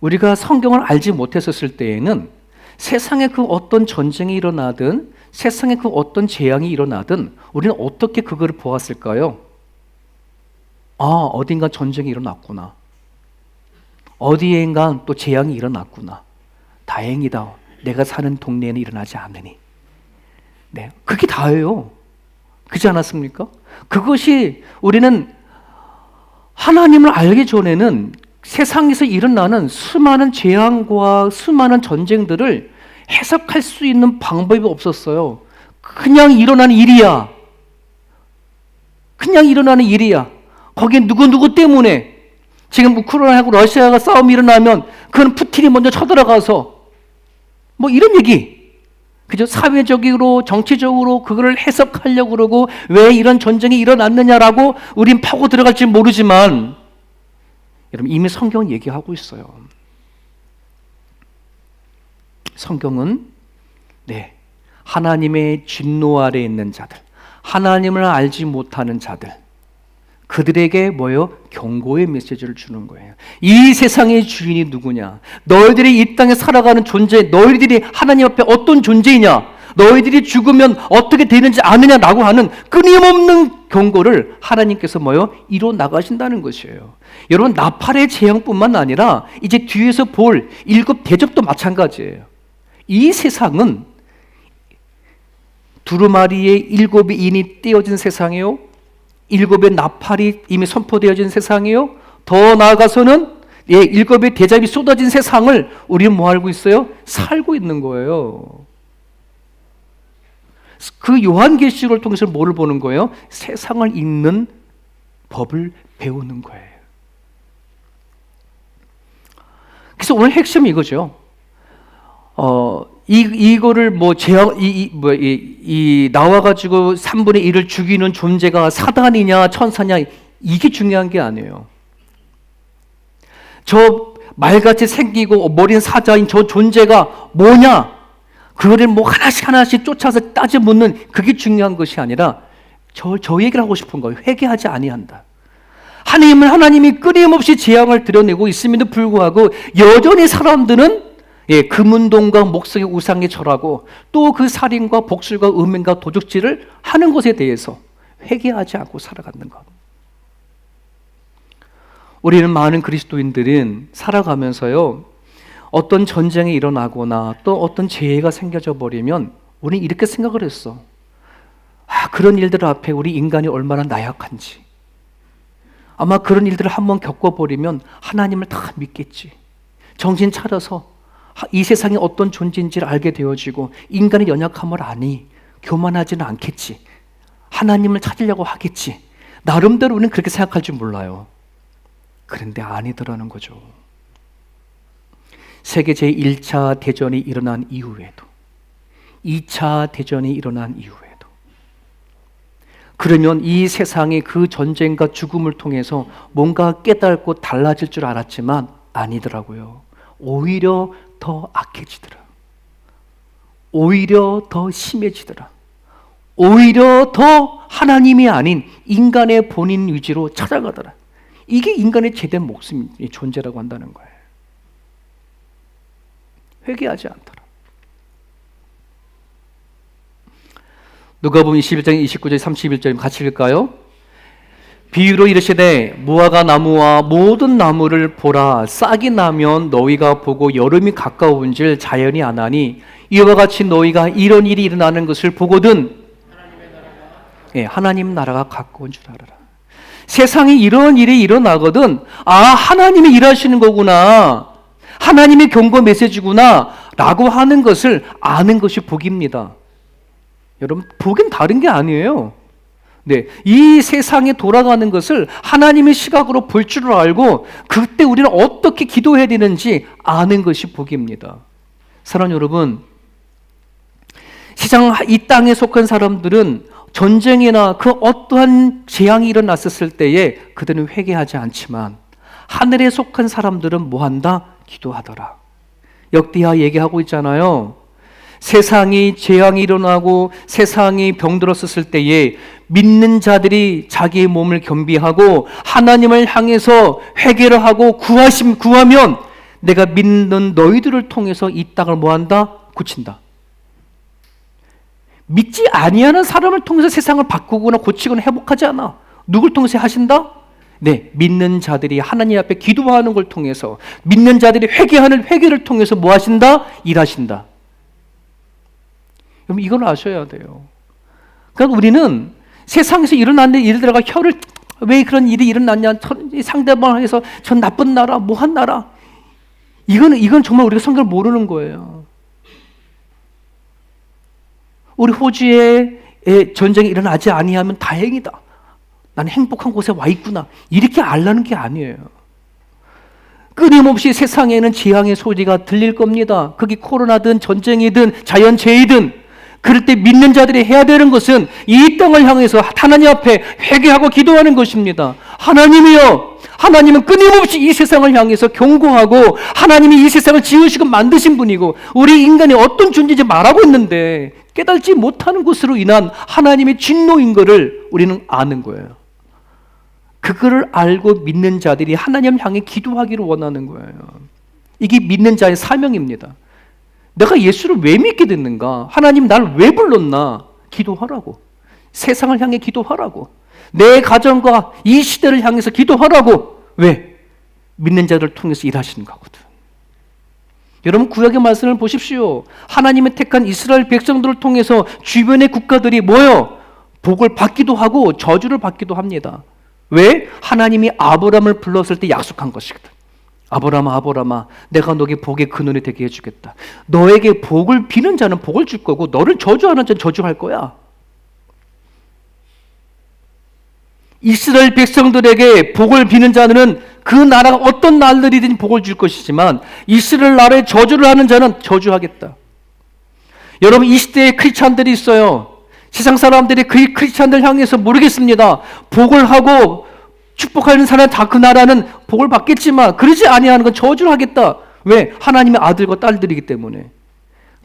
우리가 성경을 알지 못했었을 때에는 세상에 그 어떤 전쟁이 일어나든 세상에 그 어떤 재앙이 일어나든 우리는 어떻게 그거를 보았을까요? 어딘가 전쟁이 일어났구나. 어디엔가 또 재앙이 일어났구나. 다행이다. 내가 사는 동네에는 일어나지 않으니. 그게 다예요. 그렇지 않았습니까? 그것이 우리는 하나님을 알기 전에는 세상에서 일어나는 수많은 재앙과 수많은 전쟁들을 해석할 수 있는 방법이 없었어요. 그냥 일어나는 일이야. 그냥 일어나는 일이야. 거기에 누구 때문에 지금 우크라이나하고 러시아가 싸움이 일어나면 그건 푸틴이 먼저 쳐들어가서 뭐 이런 얘기. 그죠? 사회적으로 정치적으로 그거를 해석하려고 그러고 왜 이런 전쟁이 일어났느냐라고 우린 파고 들어갈지 모르지만 여러분 이미 성경은 얘기하고 있어요. 성경은 하나님의 진노 아래에 있는 자들, 하나님을 알지 못하는 자들, 그들에게 경고의 메시지를 주는 거예요. 이 세상의 주인이 누구냐? 너희들이 이 땅에 살아가는 존재, 너희들이 하나님 앞에 어떤 존재이냐? 너희들이 죽으면 어떻게 되는지 아느냐라고 하는 끊임없는 경고를 하나님께서 이뤄 나가신다는 것이에요. 여러분 나팔의 재앙뿐만 아니라 이제 뒤에서 볼 7 대접도 마찬가지예요. 이 세상은 두루마리의 7의 인이 떼어진 세상이요, 7의 나팔이 이미 선포되어진 세상이요, 더 나아가서는 7의 대접이 쏟아진 세상을 우리는 뭐 알고 있어요? 살고 있는 거예요. 그 요한계시록을 통해서 뭐를 보는 거예요? 세상을 읽는 법을 배우는 거예요. 그래서 오늘 핵심이 이거죠. 이거를 나와가지고 3분의 1을 죽이는 존재가 사단이냐 천사냐 이게 중요한 게 아니에요. 저 말같이 생기고 머리는 사자인 저 존재가 뭐냐? 그거를 하나씩 쫓아서 따져 묻는 그게 중요한 것이 아니라 저 얘기를 하고 싶은 거예요. 회개하지 아니한다. 하나님이 끊임없이 재앙을 드러내고 있음에도 불구하고 여전히 사람들은 금운동과 목석의 우상에 절하고 또 그 살인과 복술과 음행과 도적질을 하는 것에 대해서 회개하지 않고 살아가는 것. 우리는 많은 그리스도인들은 살아가면서요, 어떤 전쟁이 일어나거나 또 어떤 재해가 생겨져 버리면 우리는 이렇게 생각을 했어. 그런 일들 앞에 우리 인간이 얼마나 나약한지. 아마 그런 일들을 한번 겪어버리면 하나님을 다 믿겠지. 정신 차려서 이 세상이 어떤 존재인지를 알게 되어지고 인간의 연약함을 아니 교만하지는 않겠지. 하나님을 찾으려고 하겠지. 나름대로 우리는 그렇게 생각할 줄 몰라요. 그런데 아니더라는 거죠. 세계 제1차 대전이 일어난 이후에도 2차 대전이 일어난 이후에도 그러면 이 세상의 그 전쟁과 죽음을 통해서 뭔가 깨닫고 달라질 줄 알았지만 아니더라고요. 오히려 더 악해지더라. 오히려 더 심해지더라. 오히려 더 하나님이 아닌 인간의 본인 위주로 찾아가더라. 이게 인간의 제된 목숨, 존재라고 한다는 거예요. 회개하지 않더라. 누가복음 21장 29절 31절 같이 읽을까요? 비유로 이르시되 무화과 나무와 모든 나무를 보라. 싹이 나면 너희가 보고 여름이 가까운줄 자연이 아나니 이와 같이 너희가 이런 일이 일어나는 것을 보거든 하나님 나라가 가까운 줄 알아라. 세상에 이런 일이 일어나거든 하나님이 일하시는 거구나, 하나님의 경고 메시지구나 라고 하는 것을 아는 것이 복입니다. 여러분, 복은 다른 게 아니에요. 네, 이 세상에 돌아가는 것을 하나님의 시각으로 볼 줄 알고 그때 우리는 어떻게 기도해야 되는지 아는 것이 복입니다. 사랑하는 여러분, 세상 이 땅에 속한 사람들은 전쟁이나 그 어떠한 재앙이 일어났을 때에 그들은 회개하지 않지만 하늘에 속한 사람들은 뭐한다? 기도하더라. 역대하 얘기하고 있잖아요. 세상이 재앙이 일어나고 세상이 병들었을 때에 믿는 자들이 자기의 몸을 겸비하고 하나님을 향해서 회개를 하고 구하면 내가 믿는 너희들을 통해서 이 땅을 뭐한다? 고친다. 믿지 아니하는 사람을 통해서 세상을 바꾸거나 고치거나 회복하지 않아. 누굴 통해서 하신다? 네, 믿는 자들이 하나님 앞에 기도하는 걸 통해서, 믿는 자들이 회개하는 회개를 통해서 뭐 하신다? 일하신다. 여러분, 이걸 아셔야 돼요. 그러니까 우리는 세상에서 일어나는 일들과 혀를 왜 그런 일이 일어났냐, 상대방에서 전 나쁜 나라, 뭐한 나라, 이건 정말 우리가 성경을 모르는 거예요. 우리 호주에 전쟁이 일어나지 아니하면 다행이다. 나는 행복한 곳에 와 있구나. 이렇게 알라는 게 아니에요. 끊임없이 세상에는 재앙의 소리가 들릴 겁니다. 그게 코로나든 전쟁이든 자연재해든. 그럴 때 믿는 자들이 해야 되는 것은 이 땅을 향해서 하나님 앞에 회개하고 기도하는 것입니다. 하나님이여, 하나님은 끊임없이 이 세상을 향해서 경고하고 하나님이 이 세상을 지으시고 만드신 분이고 우리 인간이 어떤 존재인지 말하고 있는데 깨닫지 못하는 것으로 인한 하나님의 진노인 것을 우리는 아는 거예요. 그거를 알고 믿는 자들이 하나님을 향해 기도하기를 원하는 거예요. 이게 믿는 자의 사명입니다. 내가 예수를 왜 믿게 됐는가? 하나님 나를 왜 불렀나? 기도하라고. 세상을 향해 기도하라고. 내 가정과 이 시대를 향해서 기도하라고. 왜? 믿는 자들을 통해서 일하시는 거거든. 여러분, 구약의 말씀을 보십시오. 하나님의 택한 이스라엘 백성들을 통해서 주변의 국가들이 뭐요? 복을 받기도 하고 저주를 받기도 합니다. 왜? 하나님이 아브라함을 불렀을 때 약속한 것이거든. 아브라함아, 아브라함아, 내가 너에게 복의 근원이 되게 해주겠다. 너에게 복을 비는 자는 복을 줄 거고 너를 저주하는 자는 저주할 거야. 이스라엘 백성들에게 복을 비는 자는 그 나라가 어떤 날들이든 복을 줄 것이지만 이스라엘 나라에 저주를 하는 자는 저주하겠다. 여러분, 이 시대에 크리스찬들이 있어요. 세상 사람들이 그 크리스찬들 향해서 모르겠습니다. 복을 하고 축복하는 사람 다 그 나라는 복을 받겠지만 그러지 아니하는 건 저주를 하겠다. 왜? 하나님의 아들과 딸들이기 때문에.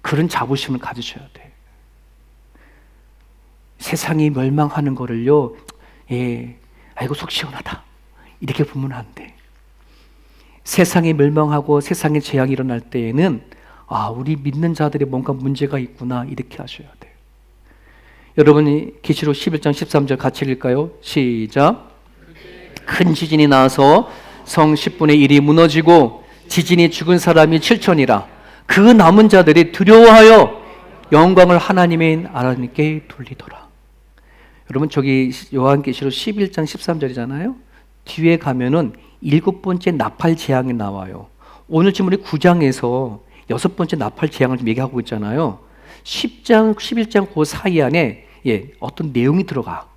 그런 자부심을 가지셔야 돼. 세상이 멸망하는 거를요, 아이고 속 시원하다 이렇게 보면 안 돼. 세상이 멸망하고 세상에 재앙이 일어날 때에는 우리 믿는 자들이 뭔가 문제가 있구나 이렇게 하셔야 돼요. 여러분이 계시록 11장 13절 같이 읽을까요? 시작. 큰 지진이 나서 성 10분의 1이 무너지고 지진이 죽은 사람이 7천이라. 그 남은 자들이 두려워하여 영광을 하나님께 돌리더라. 여러분, 저기 요한계시록 11장 13절이잖아요. 뒤에 가면은 7번째 나팔 재앙이 나와요. 오늘 지금 우리 9장에서 6번째 나팔 재앙을 좀 얘기하고 있잖아요. 10장, 11장 그 사이 안에 어떤 내용이 들어가.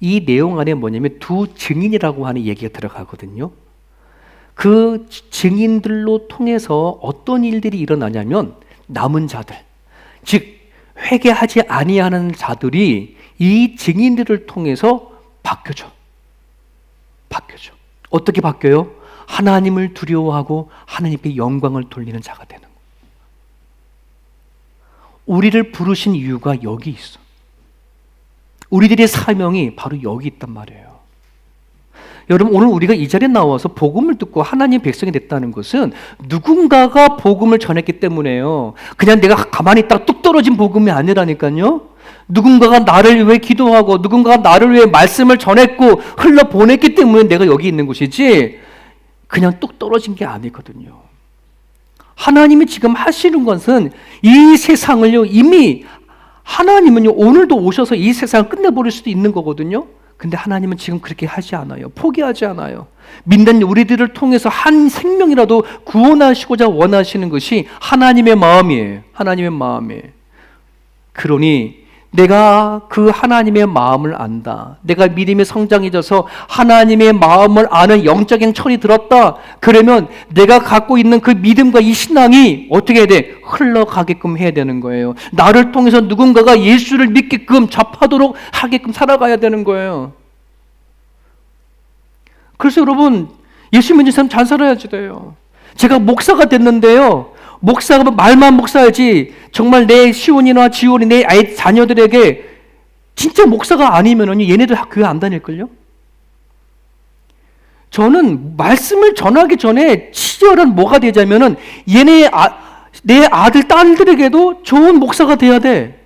이 내용 안에 뭐냐면 두 증인이라고 하는 얘기가 들어가거든요. 그 증인들로 통해서 어떤 일들이 일어나냐면 남은 자들, 즉 회개하지 아니하는 자들이 이 증인들을 통해서 바뀌어져. 어떻게 바뀌어요? 하나님을 두려워하고 하나님께 영광을 돌리는 자가 되는 거예요. 우리를 부르신 이유가 여기 있어. 우리들의 사명이 바로 여기 있단 말이에요. 여러분, 오늘 우리가 이 자리에 나와서 복음을 듣고 하나님의 백성이 됐다는 것은 누군가가 복음을 전했기 때문에요. 그냥 내가 가만히 있다가 뚝 떨어진 복음이 아니라니까요. 누군가가 나를 위해 기도하고 누군가가 나를 위해 말씀을 전했고 흘러보냈기 때문에 내가 여기 있는 것이지 그냥 뚝 떨어진 게 아니거든요. 하나님이 지금 하시는 것은 이 세상을요, 이미 하나님은요, 오늘도 오셔서 이 세상을 끝내버릴 수도 있는 거거든요. 근데 하나님은 지금 그렇게 하지 않아요. 포기하지 않아요. 믿는 우리들을 통해서 한 생명이라도 구원하시고자 원하시는 것이 하나님의 마음이에요. 하나님의 마음이에요. 그러니 내가 그 하나님의 마음을 안다. 내가 믿음의 성장해져서 하나님의 마음을 아는 영적인 철이 들었다. 그러면 내가 갖고 있는 그 믿음과 이 신앙이 어떻게 해야 돼? 흘러가게끔 해야 되는 거예요. 나를 통해서 누군가가 예수를 믿게끔 접하도록 하게끔 살아가야 되는 거예요. 그래서 여러분, 예수 믿는 사람 잘 살아야지 돼요. 제가 목사가 됐는데요, 목사가 말만 목사야지 정말 내 시온이나 지온이 내 아이 자녀들에게 진짜 목사가 아니면은 얘네들 교회 안 다닐걸요? 저는 말씀을 전하기 전에 치열한 뭐가 되자면은 내 아들 딸들에게도 좋은 목사가 돼야 돼.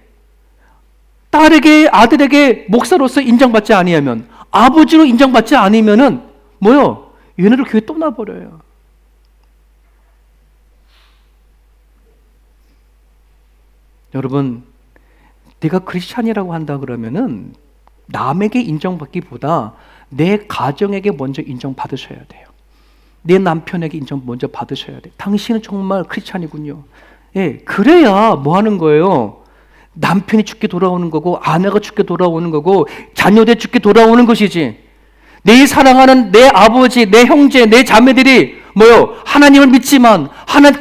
딸에게 아들에게 목사로서 인정받지 아니하면, 아버지로 인정받지 않으면은 뭐요? 얘네들 교회 떠나버려요. 여러분, 내가 크리스찬이라고 한다 그러면은 남에게 인정받기보다 내 가정에게 먼저 인정받으셔야 돼요. 내 남편에게 인정 먼저 받으셔야 돼요. 당신은 정말 크리스찬이군요. 그래야 뭐 하는 거예요? 남편이 죽게 돌아오는 거고, 아내가 죽게 돌아오는 거고, 자녀들 죽게 돌아오는 것이지. 내 사랑하는 내 아버지, 내 형제, 내 자매들이 뭐요? 하나님을 믿지만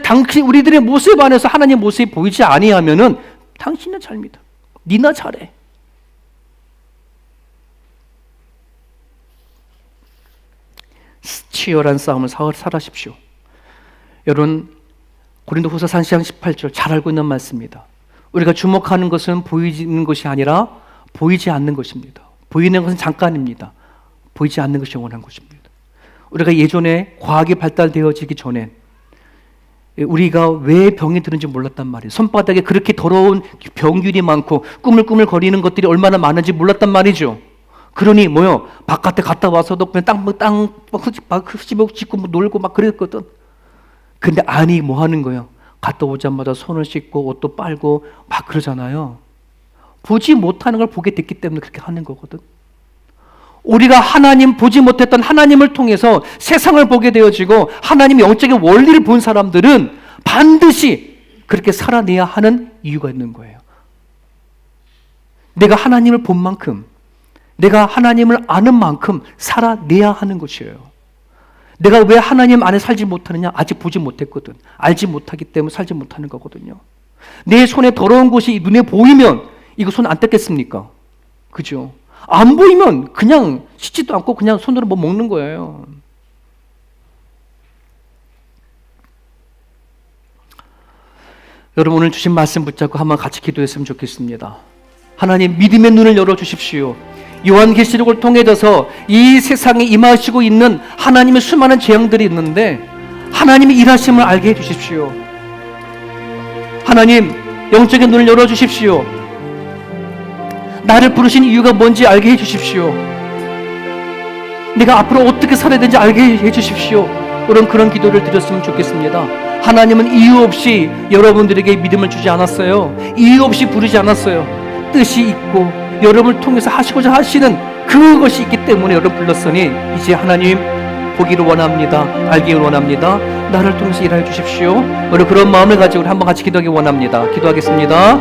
당신 우리들의 모습 안에서 하나님 모습이 보이지 아니하면은 당신은 잘 믿어. 니나 잘해. 치열한 싸움을 살아십시오. 여러분, 고린도후서 4장 18절 잘 알고 있는 말씀입니다. 우리가 주목하는 것은 보이는 것이 아니라 보이지 않는 것입니다. 보이는 것은 잠깐입니다. 보이지 않는 것이 영원한 것입니다. 우리가 예전에 과학이 발달되어지기 전에 우리가 왜 병이 드는지 몰랐단 말이에요. 손바닥에 그렇게 더러운 병균이 많고 꾸물꾸물 거리는 것들이 얼마나 많은지 몰랐단 말이죠. 그러니 뭐요? 바깥에 갔다 와서도 그냥 땅 흡집어 짓고 놀고 막 그랬거든. 근데 아니 뭐 하는 거예요? 갔다 오자마자 손을 씻고 옷도 빨고 막 그러잖아요. 보지 못하는 걸 보게 됐기 때문에 그렇게 하는 거거든. 우리가 하나님 보지 못했던 하나님을 통해서 세상을 보게 되어지고 하나님의 영적인 원리를 본 사람들은 반드시 그렇게 살아내야 하는 이유가 있는 거예요. 내가 하나님을 본 만큼, 내가 하나님을 아는 만큼 살아내야 하는 것이에요. 내가 왜 하나님 안에 살지 못하느냐? 아직 보지 못했거든. 알지 못하기 때문에 살지 못하는 거거든요. 내 손에 더러운 것이 눈에 보이면 이거 손 안 떼겠습니까? 그죠? 안 보이면 그냥 씻지도 않고 그냥 손으로 뭐 먹는 거예요. 여러분, 오늘 주신 말씀 붙잡고 한번 같이 기도했으면 좋겠습니다. 하나님, 믿음의 눈을 열어주십시오. 요한계시록을 통해서 이 세상에 임하시고 있는 하나님의 수많은 재앙들이 있는데 하나님의 일하심을 알게 해주십시오. 하나님, 영적인 눈을 열어주십시오. 나를 부르신 이유가 뭔지 알게 해주십시오. 내가 앞으로 어떻게 살아야 되는지 알게 해주십시오. 그런 기도를 드렸으면 좋겠습니다. 하나님은 이유 없이 여러분들에게 믿음을 주지 않았어요. 이유 없이 부르지 않았어요. 뜻이 있고 여러분을 통해서 하시고자 하시는 그것이 있기 때문에 여러분 불렀으니 이제 하나님 보기를 원합니다. 알기를 원합니다. 나를 통해서 일하여 주십시오. 우리 그런 마음을 가지고 우리 한번 같이 기도하기 원합니다. 기도하겠습니다.